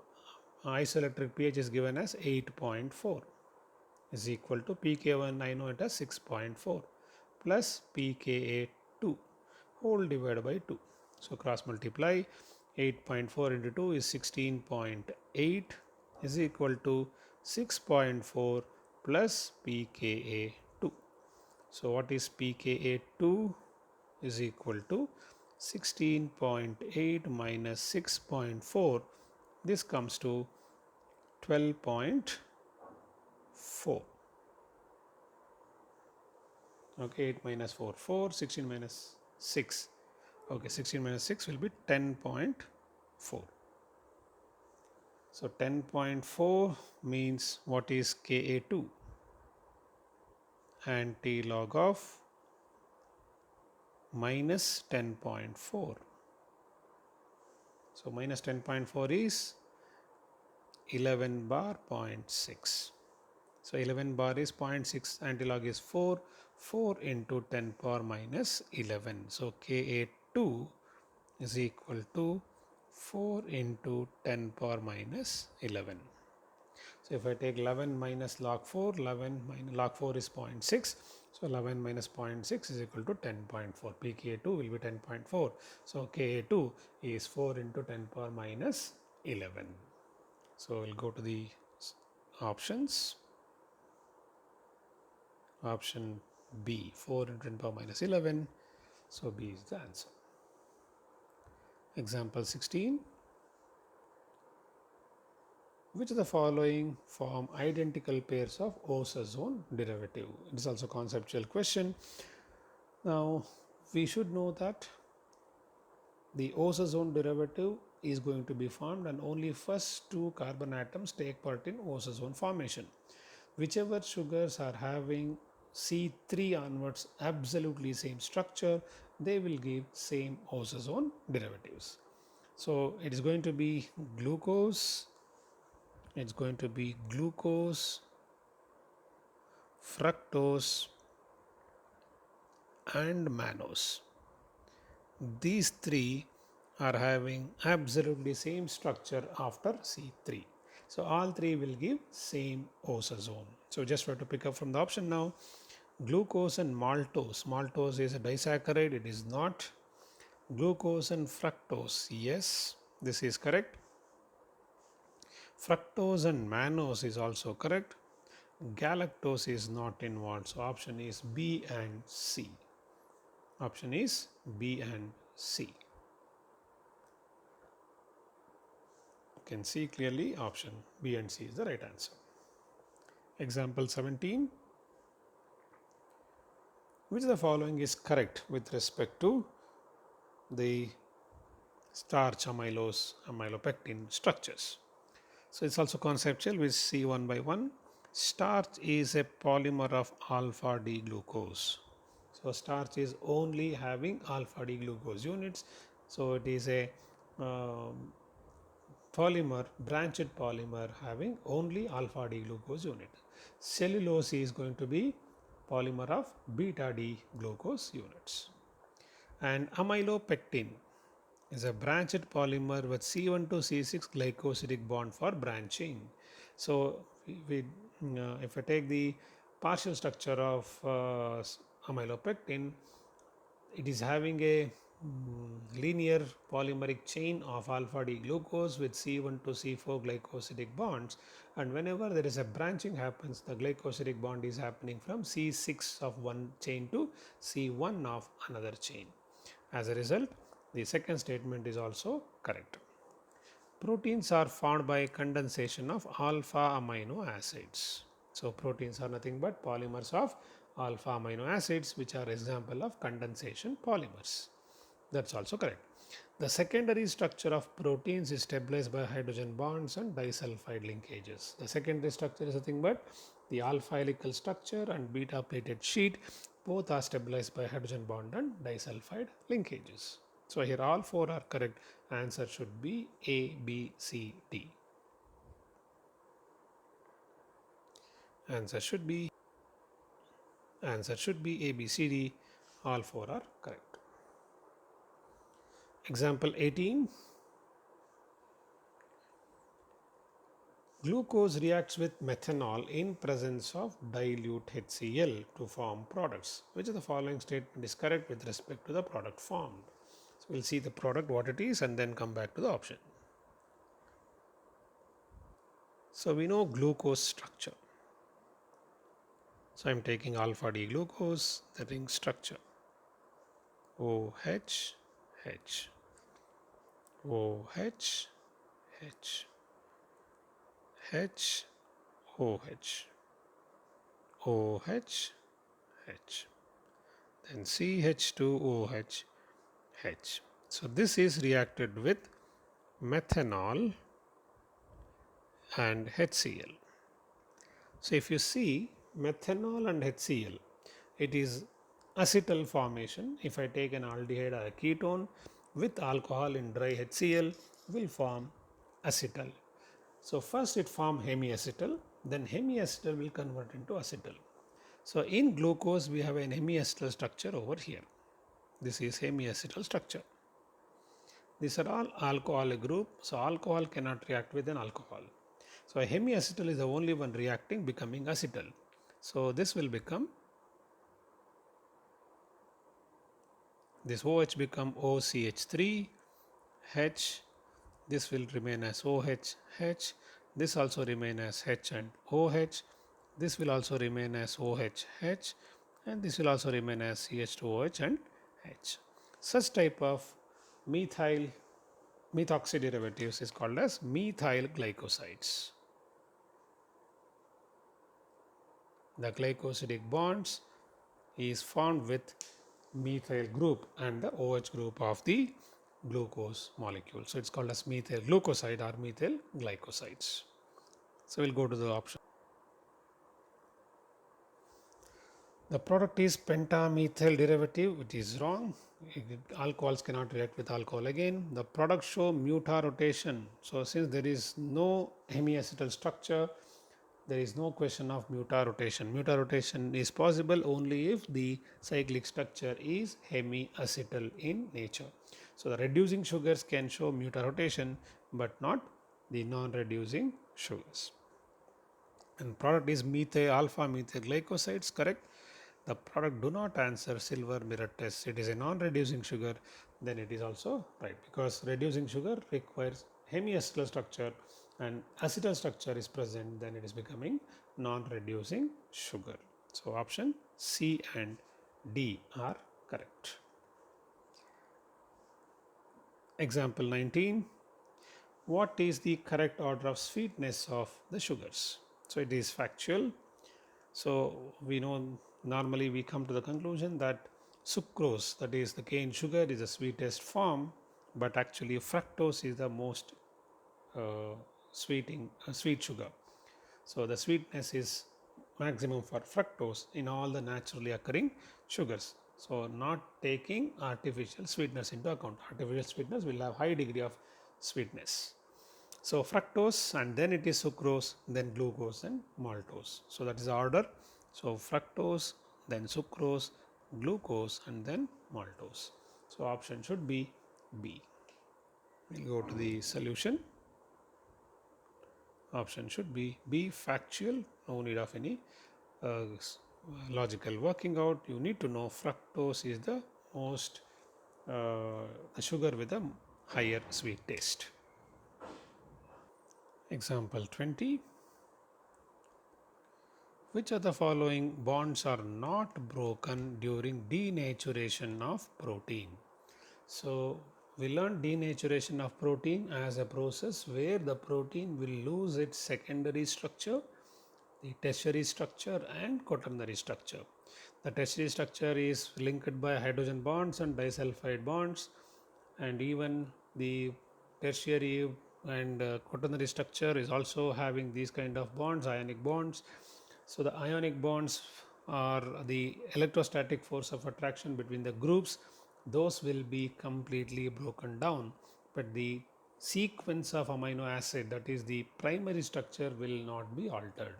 isoelectric pH is given as 8.4 is equal to pKa1, I know it as 6.4 plus pKa2 whole divided by 2. So cross multiply, 8.4 into 2 is 16.8 is equal to 6.4 plus pKa2. So what is pKa2 is equal to 16.8 minus 6.4. This comes to 12.4. Okay, 8 minus 4, 4, 16 minus 6. Okay, 16 minus 6 will be 10.4. So 10.4 means what is Ka2? Anti log of minus 10.4. So minus 10.4 is 11 bar 0.6. So 11 bar is 0.6, antilog is 4, 4 into 10 power minus 11. So Ka2 is equal to 4 into 10 power minus 11. So if I take 11 minus log 4, 11 minus log 4 is 0.6. So 11 minus 0.6 is equal to 10.4. pKa2 will be 10.4. So Ka2 is 4 into 10 power minus 11. So we'll go to the options. Option B, 4 into 10 power minus 11. So B is the answer. Example 16. Which of the following form identical pairs of osazone derivative? It is also a conceptual question. Now we should know that the osazone derivative is going to be formed and only first two carbon atoms take part in osazone formation. Whichever sugars are having C3 onwards absolutely same structure, they will give same osazone derivatives. So it is going to be glucose, it's going to be glucose, fructose and mannose. These three are having absolutely same structure after C3. So all three will give same osazone. So just have to pick up from the option now. Glucose and maltose. Maltose is a disaccharide. It is not. Glucose and fructose. Yes, this is correct. Fructose and mannose is also correct. Galactose is not involved. So option is B and C. Option is B and C. You can see clearly option B and C is the right answer. Example 17. Which of the following is correct with respect to the starch amylose amylopectin structures? So it's also conceptual. We see one by one. Starch is a polymer of alpha D glucose. So starch is only having alpha D glucose units. So it is a polymer, branched polymer having only alpha D glucose unit. Cellulose is going to be polymer of beta D glucose units. And amylopectin is a branched polymer with C1 to C6 glycosidic bond for branching. So if I take the partial structure of amylopectin, it is having a linear polymeric chain of alpha D glucose with C1 to C4 glycosidic bonds, and whenever there is a branching happens, the glycosidic bond is happening from C6 of one chain to C1 of another chain. As a result, the second statement is also correct. Proteins are formed by condensation of alpha amino acids. So proteins are nothing but polymers of alpha amino acids, which are example of condensation polymers. That's also correct. The secondary structure of proteins is stabilized by hydrogen bonds and disulfide linkages. The secondary structure is nothing but the alpha helical structure and beta plated sheet. Both are stabilized by hydrogen bond and disulfide linkages. So here all four are correct. Answer should be A, B, C, D. Answer should be A, B, C, D. All four are correct. Example 18. Glucose reacts with methanol in presence of dilute HCl to form products. Which of the following statement is correct with respect to the product formed? So we'll see the product, what it is, and then come back to the option. So we know glucose structure. So I'm taking alpha D glucose, the ring structure. OH, H, OH, H, H, OH, OH, H, then CH2OH, H. So this is reacted with methanol and HCl. So if you see methanol and HCl, it is acetal formation. If I take an aldehyde or a ketone with alcohol in dry HCl, will form acetal. So first it form hemiacetal, then hemiacetal will convert into acetal. So in glucose we have an hemiacetal structure over here. This is hemiacetal structure. These are all alcoholic group, so alcohol cannot react with an alcohol. So a hemiacetal is the only one reacting, becoming acetal. So this will become, this OH become OCH3, H, this will remain as OH, H, this also remain as H and OH, this will also remain as OH, H, and this will also remain as CH2OH and H. Such type of methoxy derivatives is called as methyl glycosides. The glycosidic bonds is formed with methyl group and the OH group of the glucose molecule. So it's called as methyl glucoside or methyl glycosides. So we'll go to the option. The product is pentamethyl derivative, which is wrong. Alcohols cannot react with alcohol again. The product show mutar-rotation. So since there is no hemiacetal structure, there is no question of mutar-rotation. Mutar-rotation is possible only if the cyclic structure is hemiacetal in nature. So the reducing sugars can show mutar-rotation, but not the non-reducing sugars. And product is methyl alpha methyl glycosides, correct. The product do not answer silver mirror test. It is a non-reducing sugar, then it is also right, because reducing sugar requires hemiacetal structure and acetal structure is present, then it is becoming non-reducing sugar. So option C and D are correct. Example 19. What is the correct order of sweetness of the sugars? So it is factual. So we know normally we come to the conclusion that sucrose, that is the cane sugar, is the sweetest form, but actually fructose is the most sweet sugar. So the sweetness is maximum for fructose in all the naturally occurring sugars. So not taking artificial sweetness into account. Artificial sweetness will have high degree of sweetness. So fructose and then it is sucrose, then glucose and maltose. So that is the order. So fructose, then sucrose, glucose and then maltose. So option should be B. We'll go to the solution. Option should be B, factual, no need of any logical working out. You need to know fructose is the most the sugar with a higher sweet taste. Example 20. Which of the following bonds are not broken during denaturation of protein? So we learned denaturation of protein as a process where the protein will lose its secondary structure, the tertiary structure and quaternary structure. The tertiary structure is linked by hydrogen bonds and disulfide bonds, and even the tertiary and quaternary structure is also having these kind of bonds, ionic bonds. So the ionic bonds are the electrostatic force of attraction between the groups. Those will be completely broken down, but the sequence of amino acid, that is the primary structure, will not be altered.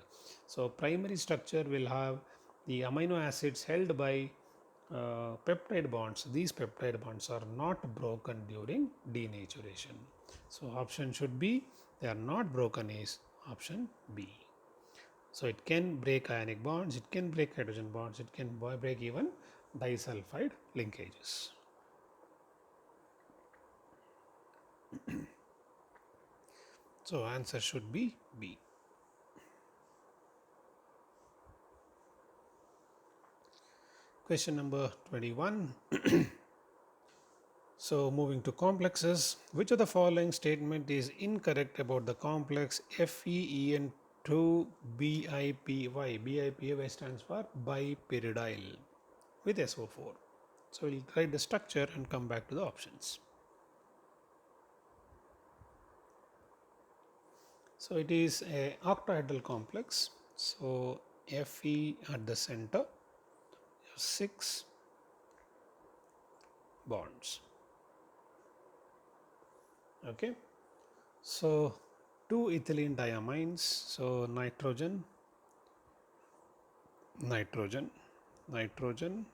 So primary structure will have the amino acids held by peptide bonds. These peptide bonds are not broken during denaturation. So option should be, they are not broken, is option B. So it can break ionic bonds, it can break hydrogen bonds, it can break even disulfide linkages. So answer should be B. Question number 21. So moving to complexes, which of the following statement is incorrect about the complex FeEN2BIPY? BIPY stands for bipyridyl with SO4. So we'll write the structure and come back to the options. So it is a octahedral complex. So Fe at the center, 6 bonds. Okay. So 2 ethylene diamines. So nitrogen, nitrogen, nitrogen,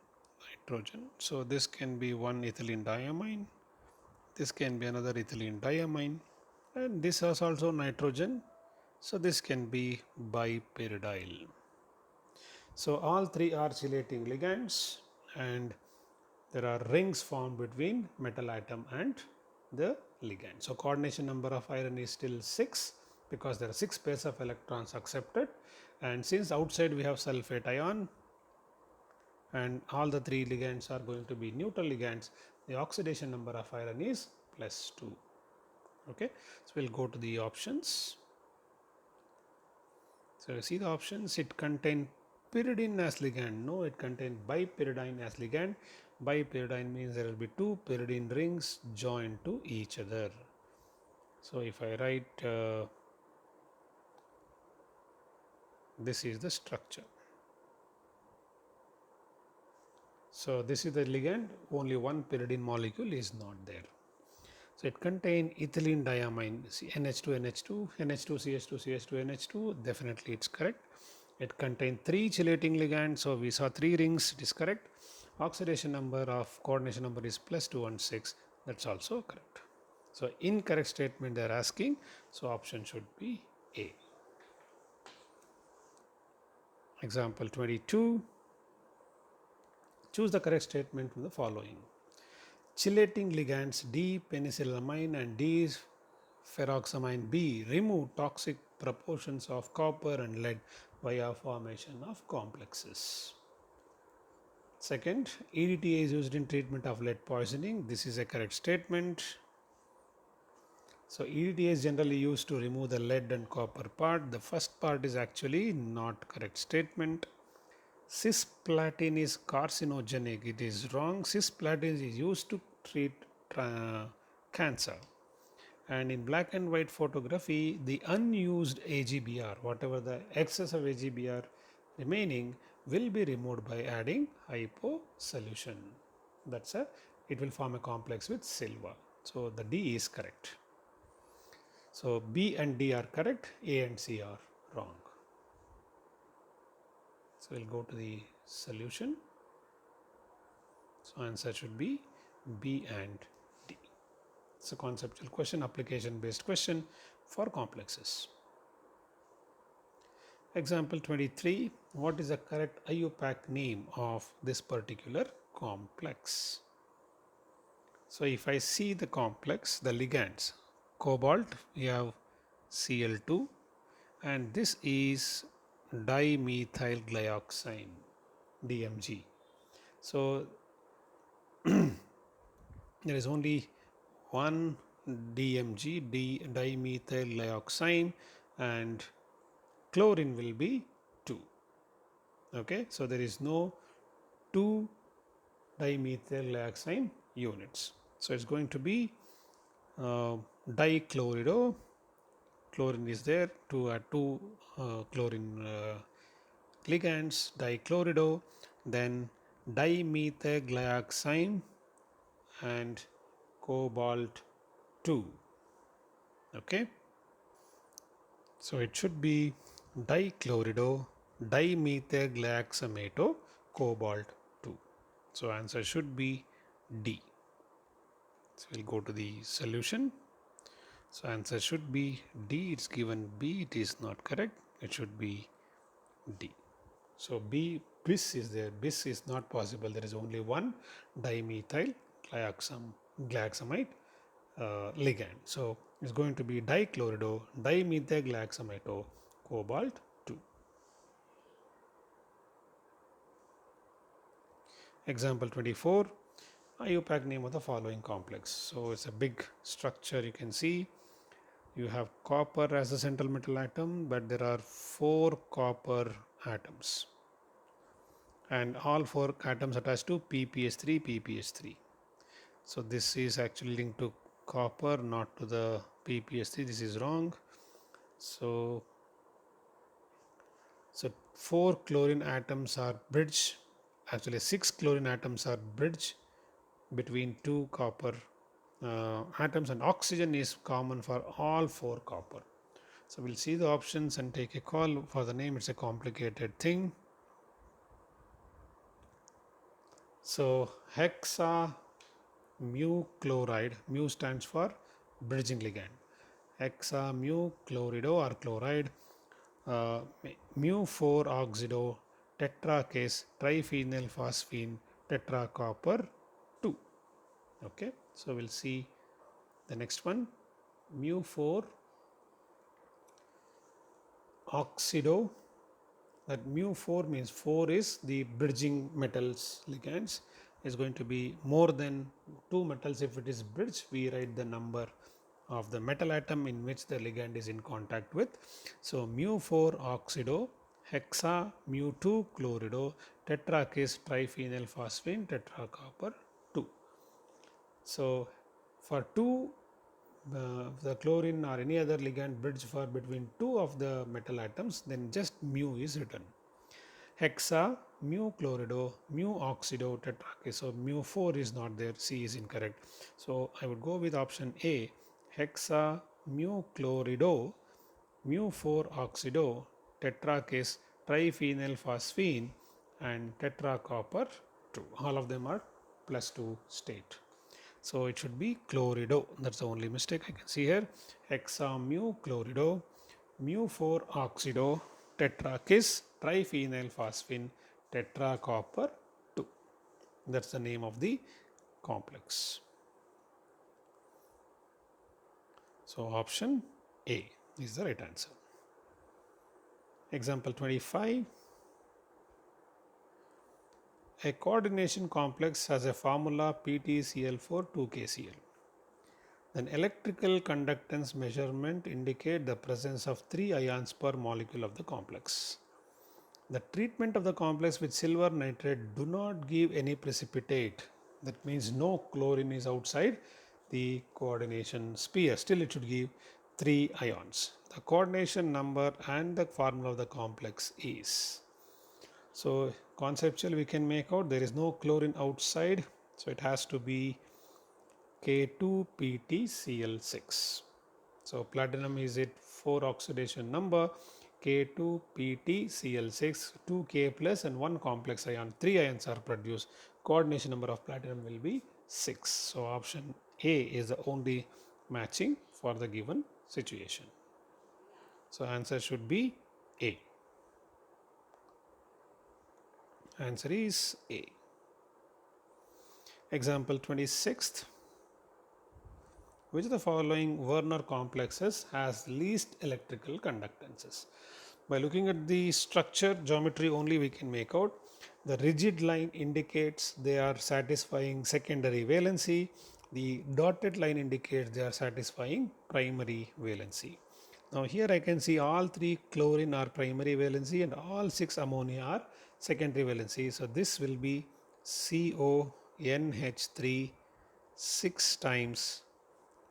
nitrogen. So this can be one ethylene diamine. This can be another ethylene diamine. And this is also nitrogen. So this can be bipyridyl. So all three are chelating ligands, and there are rings formed between metal atom and the ligand. So coordination number of iron is still 6 because there are 6 pairs of electrons accepted, and since outside we have sulfate ion and all the 3 ligands are going to be neutral ligands, the oxidation number of iron is +2. Okay, so we'll go to the options. So you see the options, it contains pyridine as ligand. No, it contains bipyridine as ligand. Bipyridine means there will be 2 pyridine rings joined to each other. So if I write this is the structure. So this is the ligand, only one pyridine molecule is not there. So it contains ethylene diamine, NH2, NH2, NH2, CH2, CH2, NH2, definitely it's correct. It contains 3 chelating ligands, so we saw 3 rings, it is correct. Oxidation number of coordination number is +216, that's also correct. So incorrect statement they are asking, so option should be A. Example 22, choose the correct statement from the following. Chelating ligands D-penicillamine and D-ferroxamine B remove toxic proportions of copper and lead via formation of complexes. Second, EDTA is used in treatment of lead poisoning. This is a correct statement. So EDTA is generally used to remove the lead and copper part. The first part is actually not correct statement. Cisplatin is carcinogenic. It is wrong. Cisplatin is used to treat cancer. And in black and white photography, the unused AGBR, whatever the excess of AGBR remaining, will be removed by adding hypo solution. That's a, it will form a complex with silver. So the D is correct. So B and D are correct, A and C are wrong. So we'll go to the solution. So answer should be B and D. It's a conceptual question, application based question for complexes. Example 23, what is the correct IUPAC name of this particular complex? So if I see the complex, the ligands, cobalt, we have Cl2, and this is dimethyl glyoxime, DMG. So there is only one DMG, dimethyl glyoxime, and chlorine will be 2. Okay, so there is no 2 dimethyl glyoxime units. So it's going to be dichlorido. Chlorine is there, two chlorine ligands, dichlorido, then dimethyl glyoxime and cobalt 2. Okay, so it should be dichlorido, dimethyl glyoxamato, cobalt 2. So answer should be D. So we'll go to the solution. So answer should be D. It's given B. It is not correct. It should be D. So B, bis is there. Bis is not possible. There is only one dimethyl glyoxamide ligand. So it's going to be dichlorido, dimethyl glyoxamato, cobalt 2. Example 24. IUPAC name of the following complex. So it's a big structure, you can see. You have copper as the central metal atom, but there are 4 copper atoms. And all 4 atoms attached to PPS3, PPS3. So this is actually linked to copper, not to the PPS3. This is wrong. So 4 chlorine atoms are bridge. Actually 6 chlorine atoms are bridge between 2 copper atoms, and oxygen is common for all 4 copper. So we'll see the options and take a call. For the name, it's a complicated thing. So hexa mu chloride, mu stands for bridging ligand. Hexa mu chlorido or chloride, mu 4 oxido tetrakase triphenyl phosphine tetracopper 2. Okay, so we'll see the next one. Mu 4 oxido, that mu 4 means 4 is the bridging metals ligands, is going to be more than 2 metals. If it is bridge, we write the number of the metal atom in which the ligand is in contact with. So mu 4 oxido hexa mu 2 chlorido tetrakase triphenyl phosphine tetracopper 2. So for 2 the chlorine or any other ligand bridge for between 2 of the metal atoms, then just mu is written. Hexa mu chlorido, mu oxido tetrakis. So mu 4 is not there, C is incorrect. So I would go with option A, hexa mu chlorido, mu 4 oxido tetrakis triphenyl phosphine and tetracopper 2. All of them are +2 state. So it should be chlorido. That's the only mistake I can see here. Hexa mu chlorido, mu 4 oxido tetrakis triphenyl phosphine tetracopper 2. That's the name of the complex. So option A is the right answer. Example 25. A coordination complex has a formula PtCl4 2KCl. Then electrical conductance measurement indicate the presence of 3 ions per molecule of the complex. The treatment of the complex with silver nitrate do not give any precipitate. That means no chlorine is outside the coordination sphere. Still it should give 3 ions. The coordination number and the formula of the complex is. So conceptually we can make out there is no chlorine outside. So it has to be K2PtCl6. So platinum is it 4 oxidation number, K2PtCl6, 2K plus and 1 complex ion, 3 ions are produced. Coordination number of platinum will be 6. So option A is the only matching for the given situation. So answer should be A. Answer is A. Example 26th. Which of the following Werner complexes has least electrical conductances? By looking at the structure geometry only we can make out. The rigid line indicates they are satisfying secondary valency. The dotted line indicates they are satisfying primary valency. Now here I can see all 3 chlorine are primary valency and all 6 ammonia are secondary valency. So this will be CONH3 6 times,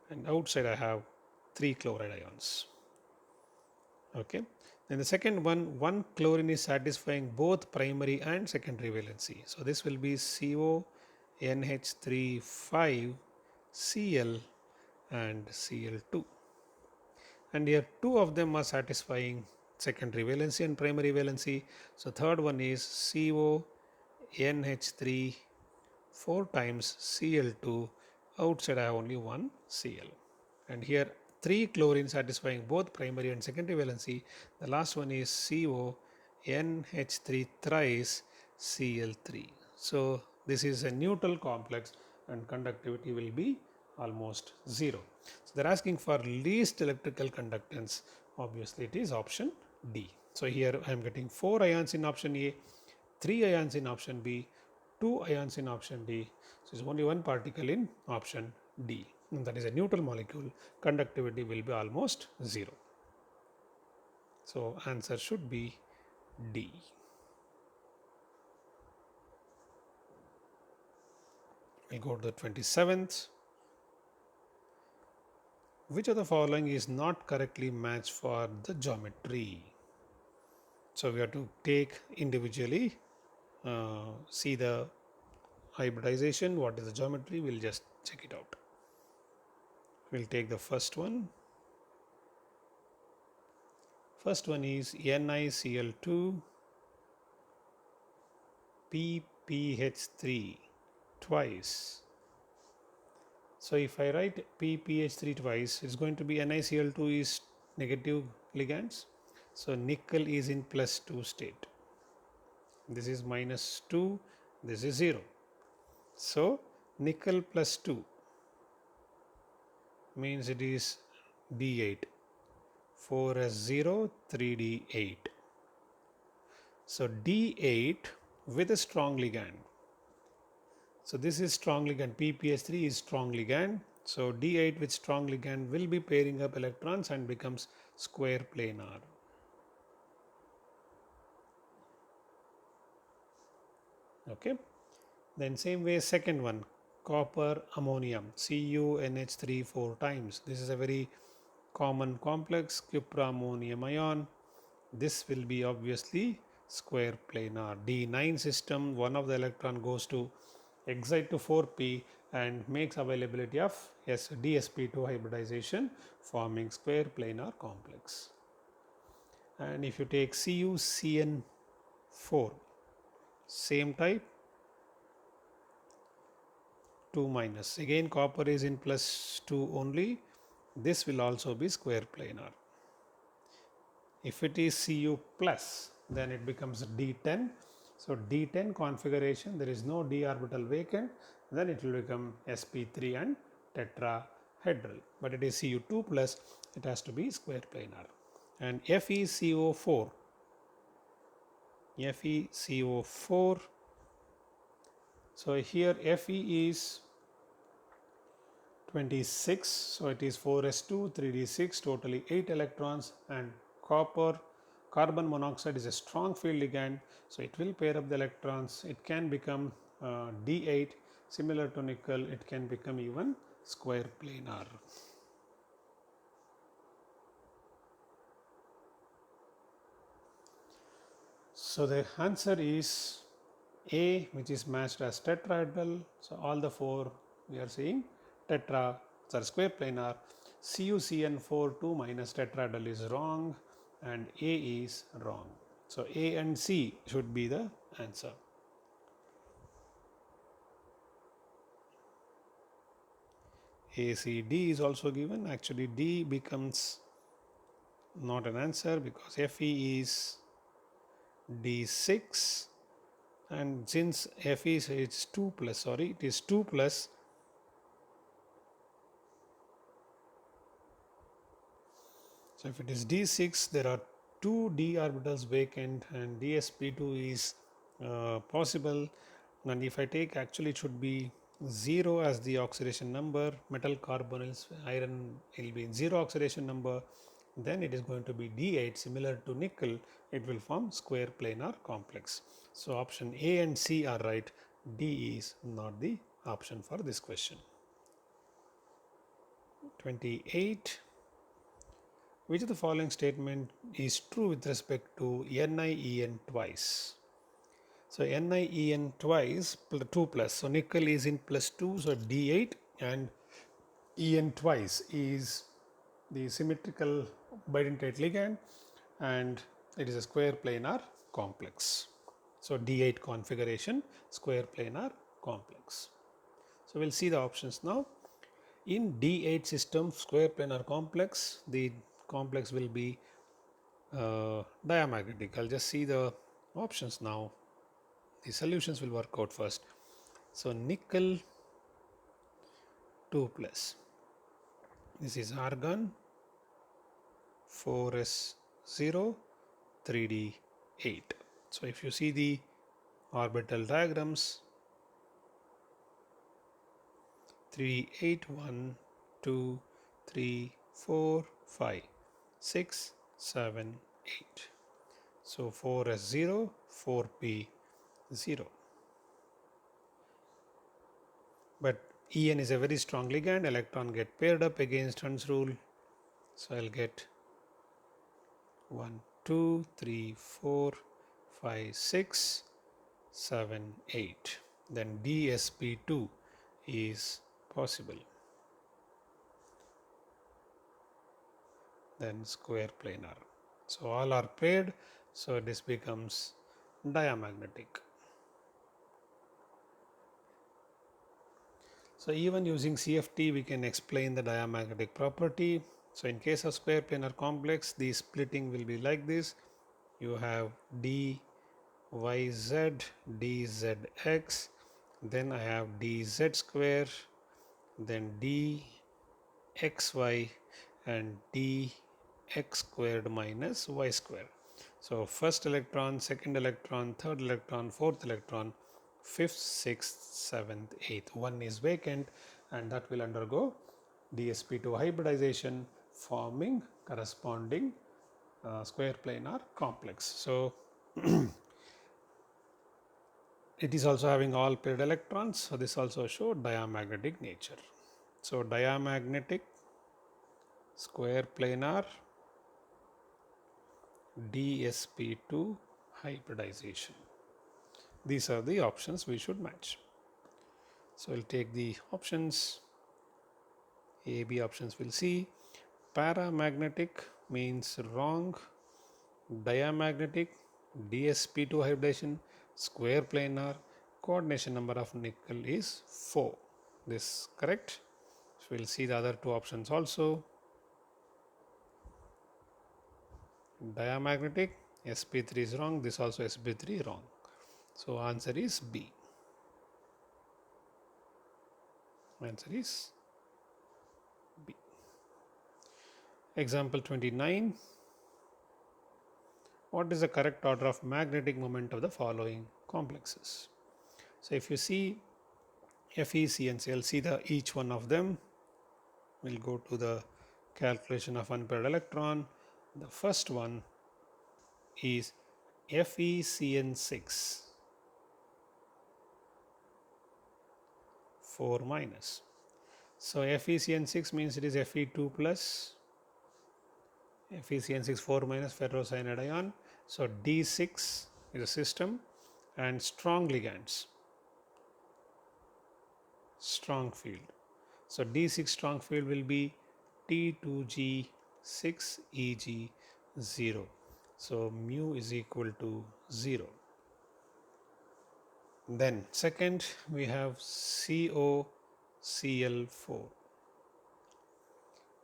and outside I have 3 chloride ions. Okay. Then the second one chlorine is satisfying both primary and secondary valency. So this will be CONH3 5 Cl and Cl2. And here 2 of them are satisfying secondary valency and primary valency. So third one is CONH3 4 times Cl2. Outside I have only 1 Cl. And here 3 chlorine satisfying both primary and secondary valency. The last one is CONH3 thrice Cl3. So this is a neutral complex and conductivity will be almost 0. So they are asking for least electrical conductance. Obviously it is option D. So here I am getting 4 ions in option A, 3 ions in option B, 2 ions in option D. So it's only one particle in option D. And that is a neutral molecule. Conductivity will be almost 0. So answer should be D. We'll go to the 27th. Which of the following is not correctly matched for the geometry? So we have to take individually, see the hybridization, what is the geometry, we'll just check it out. We'll take the first one. First one is NiCl2 PPH3 twice. So if I write PPH3 twice, it's going to be NiCl2 is negative ligands. So nickel is in +2 state. This is -2, this is 0. So nickel +2 means it is D8. 4s0, 3d8. So D8 with a strong ligand. So this is strong ligand, PPH3 is strong ligand. So D8 with strong ligand will be pairing up electrons and becomes square planar. Okay. Then same way second one, copper ammonium, CuNH3 4 times. This is a very common complex, cuprammonium ion. This will be obviously square planar. D9 system, one of the electron goes to excite to 4p and makes availability of dsp2 hybridization, forming square planar complex. And if you take CuCN4, same type, 2 minus, again copper is in plus 2 only, this will also be square planar. If it is Cu plus, then it becomes D10. So D10 configuration, there is no d orbital vacant, then it will become sp3 and tetrahedral. But it is Cu2 plus, it has to be square planar. And FeCO4, FeCO4. So here Fe is 26, so it is 4s2, 3d6, totally 8 electrons, and carbon monoxide is a strong field ligand, so it will pair up the electrons. It can become D8, similar to nickel, it can become even square planar. So the answer is A, which is matched as tetrahedral. So all the four we are seeing square planar. CuCN4 2 minus tetrahedral is wrong and A is wrong. So A and C should be the answer. A, C, D is also given. Actually D becomes not an answer because Fe is D6, and since Fe is 2 plus, sorry, it is 2 plus. So if it is D6, there are 2 d orbitals vacant and dsp2 is possible, and if I take, actually it should be 0 as the oxidation number, metal carbonyls, iron will be 0 oxidation number, then it is going to be D8, similar to nickel, it will form square planar complex. So option A and C are right, D is not the option for this question. 28. Which of the following statement is true with respect to NiEn twice? So NiEn twice, 2 plus, so nickel is in plus 2, so D8, and En twice is the symmetrical bidentate ligand, and it is a square planar complex. So D8 configuration, square planar complex. So we'll see the options now. In D8 system, square planar complex, the complex will be diamagnetic. I'll just see the options now. The solutions will work out first. So nickel 2 plus. This is argon 4s0 3d8. So if you see the orbital diagrams, 3 8 1 2 3 4 5 6 7 8. So 4s0 4p0. But En is a very strong ligand, electron get paired up against Hund's rule. So I'll get 1 2 3 4 5 6 7 8. Then dsp2 is possible. Then square planar. So all are paired, so this becomes diamagnetic. So even using CFT we can explain the diamagnetic property. So in case of square planar complex, the splitting will be like this. You have dyz, dzx, then I have dz square, then dxy, and dx squared minus y square. So first electron, second electron, third electron, fourth electron, fifth, sixth, seventh, eighth. One is vacant, and that will undergo dsp2 hybridization, forming corresponding square planar complex. So it is also having all paired electrons, so this also shows diamagnetic nature. So diamagnetic, square planar, dsp2 hybridization. These are the options we should match. So we'll take the options. A, B options we'll see. Paramagnetic means wrong. Diamagnetic, DsP2 hybridization, square planar, coordination number of nickel is 4. This correct. So we'll see the other two options also. Diamagnetic, sp3 is wrong. This also sp3 wrong. So answer is B. Answer is B. Example 29. What is the correct order of magnetic moment of the following complexes? So if you see Fe, C and C, I'll see each one of them. We'll go to the calculation of unpaired electron. The first one is FeCN6 4 minus. So FeCN6 means it is Fe2 plus FeCN6 4 minus ferrocyanide ion. So D6 is a system and strong ligands, strong field. So D6 strong field will be T2G6Eg0. So mu is equal to 0. Then second we have COCl4.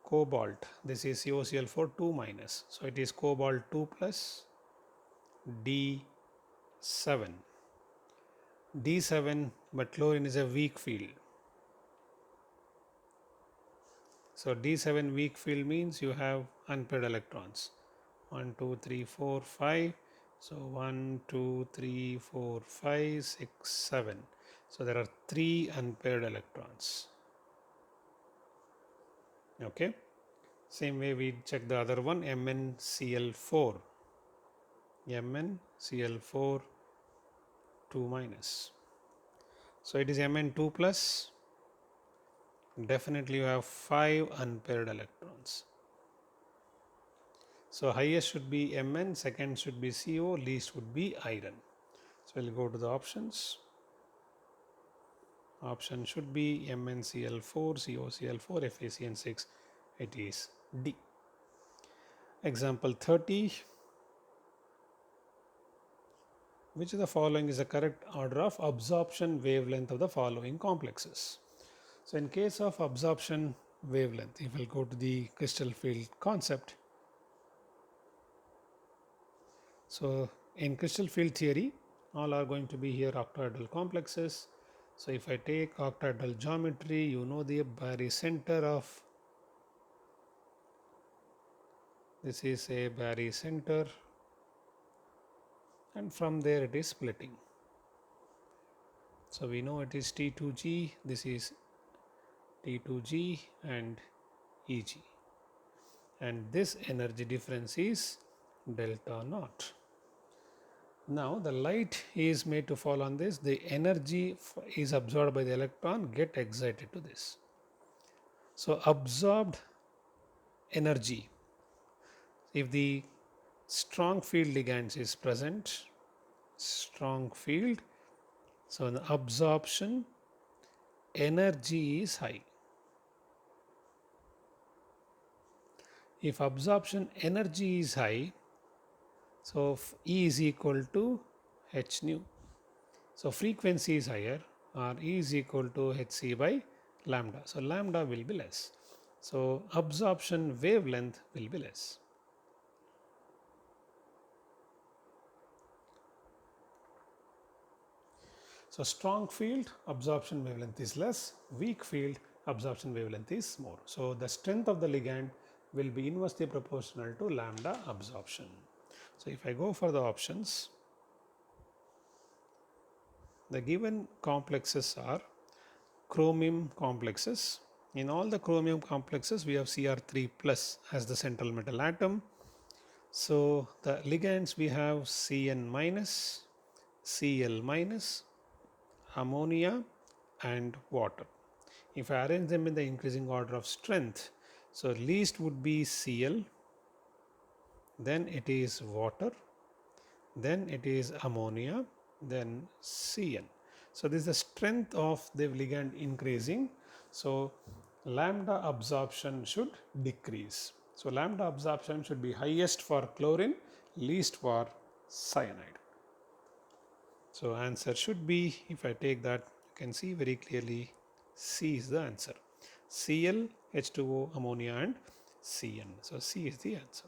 Cobalt, this is COCl4 2 minus. So it is cobalt 2 plus D7. D7, but chlorine is a weak field. So D7 weak field means you have unpaired electrons. 1, 2, 3, 4, 5. So 1, 2, 3, 4, 5, 6, 7. So there are 3 unpaired electrons. Okay. Same way we check the other one, MnCl4. MnCl4 2 minus. So it is Mn2 plus. Definitely you have 5 unpaired electrons. So highest should be Mn, second should be CO, least would be iron. So we'll go to the options. Option should be MnCl4, COCl4, FeCN6. It is D. Example 30. Which of the following is the correct order of absorption wavelength of the following complexes? So in case of absorption wavelength, if we'll go to the crystal field concept. So in crystal field theory, all are going to be here octahedral complexes. So if I take octahedral geometry, you know the barycenter of, this is a barycenter, and from there it is splitting. So we know it is T2G, this is T2G and Eg, and this energy difference is delta naught. Now the light is made to fall on this, the energy is absorbed by the electron, get excited to this. So absorbed energy, if the strong field ligands is present, strong field, so the absorption energy is high. If absorption energy is high, so E is equal to h nu. So frequency is higher, or E is equal to hc by lambda. So lambda will be less. So absorption wavelength will be less. So strong field absorption wavelength is less, weak field absorption wavelength is more. So the strength of the ligand will be inversely proportional to lambda absorption. So if I go for the options, the given complexes are chromium complexes. In all the chromium complexes, we have Cr3 plus as the central metal atom. So the ligands we have Cn minus, Cl minus, ammonia and water. If I arrange them in the increasing order of strength, so least would be Cl, then it is water, then it is ammonia, then Cn. So this is the strength of the ligand increasing. So lambda absorption should decrease. So lambda absorption should be highest for chlorine, least for cyanide. So answer should be, if I take that, you can see very clearly C is the answer. Cl, H2O, ammonia and Cn. So C is the answer.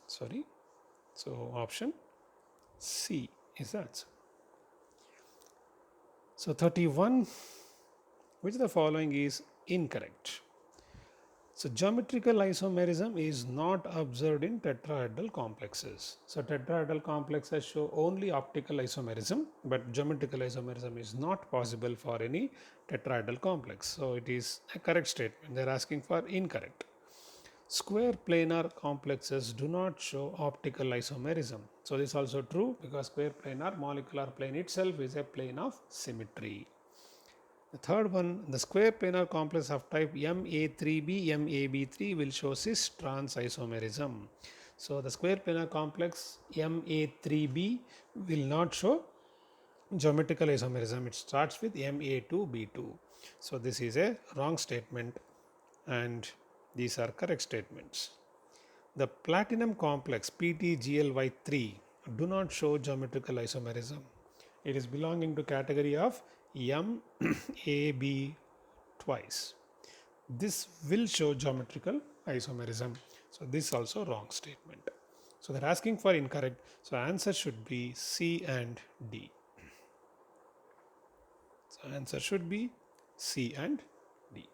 Sorry. So option C is the answer. So 31, which of the following is incorrect? So geometrical isomerism is not observed in tetrahedral complexes. So tetrahedral complexes show only optical isomerism, but geometrical isomerism is not possible for any tetrahedral complex. So it is a correct statement. They are asking for incorrect. Square planar complexes do not show optical isomerism. So this is also true because square planar molecular plane itself is a plane of symmetry. The third one, the square planar complex of type MA3B, MAB3 will show cis trans isomerism. So the square planar complex MA3B will not show geometrical isomerism. It starts with MA2B2. So this is a wrong statement and these are correct statements. The platinum complex PTGLY3 do not show geometrical isomerism. It is belonging to category of MAB twice. This will show geometrical isomerism. So this is also wrong statement. So they're asking for incorrect. So answer should be C and D. So answer should be C and D.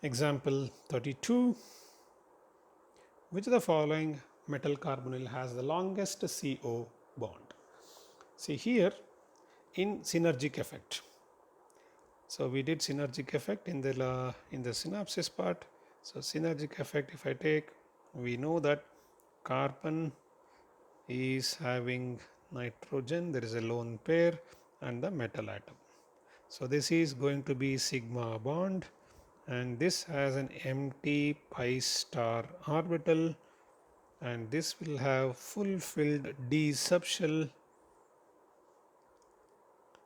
Example 32. Which of the following metal carbonyl has the longest CO bond? See here in synergic effect. So we did synergic effect in the synopsis part. So synergic effect, if I take, we know that carbon is having nitrogen, there is a lone pair and the metal atom. So this is going to be sigma bond and this has an empty pi star orbital and this will have fulfilled d subshell.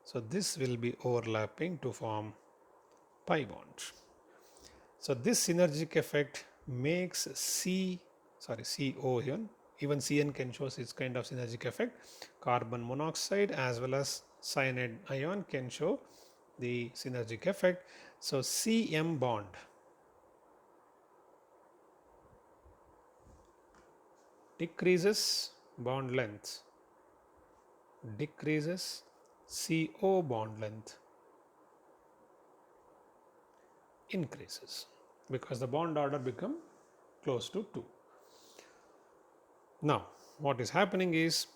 So this will be overlapping to form pi bond. So this synergic effect makes CO even Cn can show this kind of synergic effect. Carbon monoxide as well as cyanide ion can show the synergic effect. So Cm bond decreases bond length, decreases CO bond length, increases because the bond order become close to 2. Now what is happening is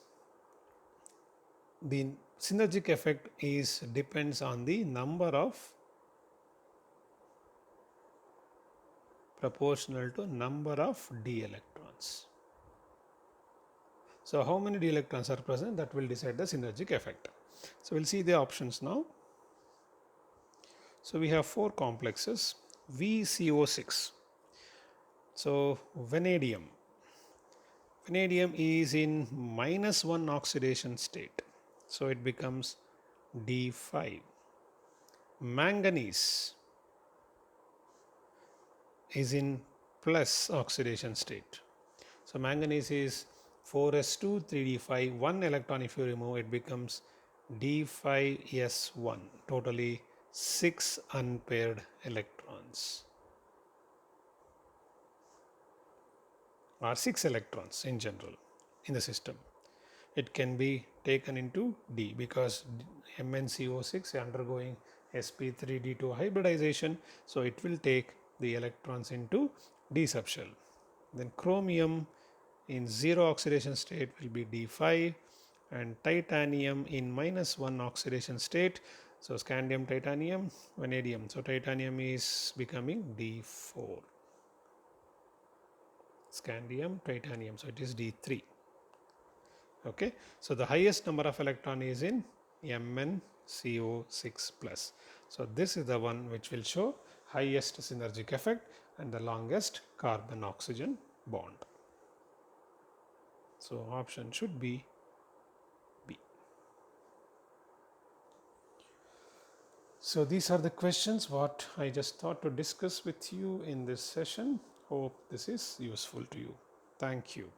the synergic effect depends on the number of proportional to number of d electrons. So how many d electrons are present, that will decide the synergic effect. So we'll see the options now. So we have 4 complexes VCO6. So vanadium is in -1 oxidation state, so it becomes D5. Manganese is in plus oxidation state, so manganese is 4s2 3d5, 1 electron if you remove, it becomes D5s1, totally 6 unpaired electrons or 6 electrons in general in the system. It can be taken into D because MnCO6 undergoing sp3d2 hybridization, so it will take the electrons into D subshell. Then chromium in 0 oxidation state will be D5 and titanium in -1 oxidation state. So scandium, titanium, vanadium. So titanium is becoming D4. Scandium, titanium. So it is D3. Okay. So the highest number of electron is in MnCO6 plus. So this is the one which will show highest synergic effect. and the longest carbon oxygen bond. So option should be B. So these are the questions what I just thought to discuss with you in this session. Hope this is useful to you. Thank you.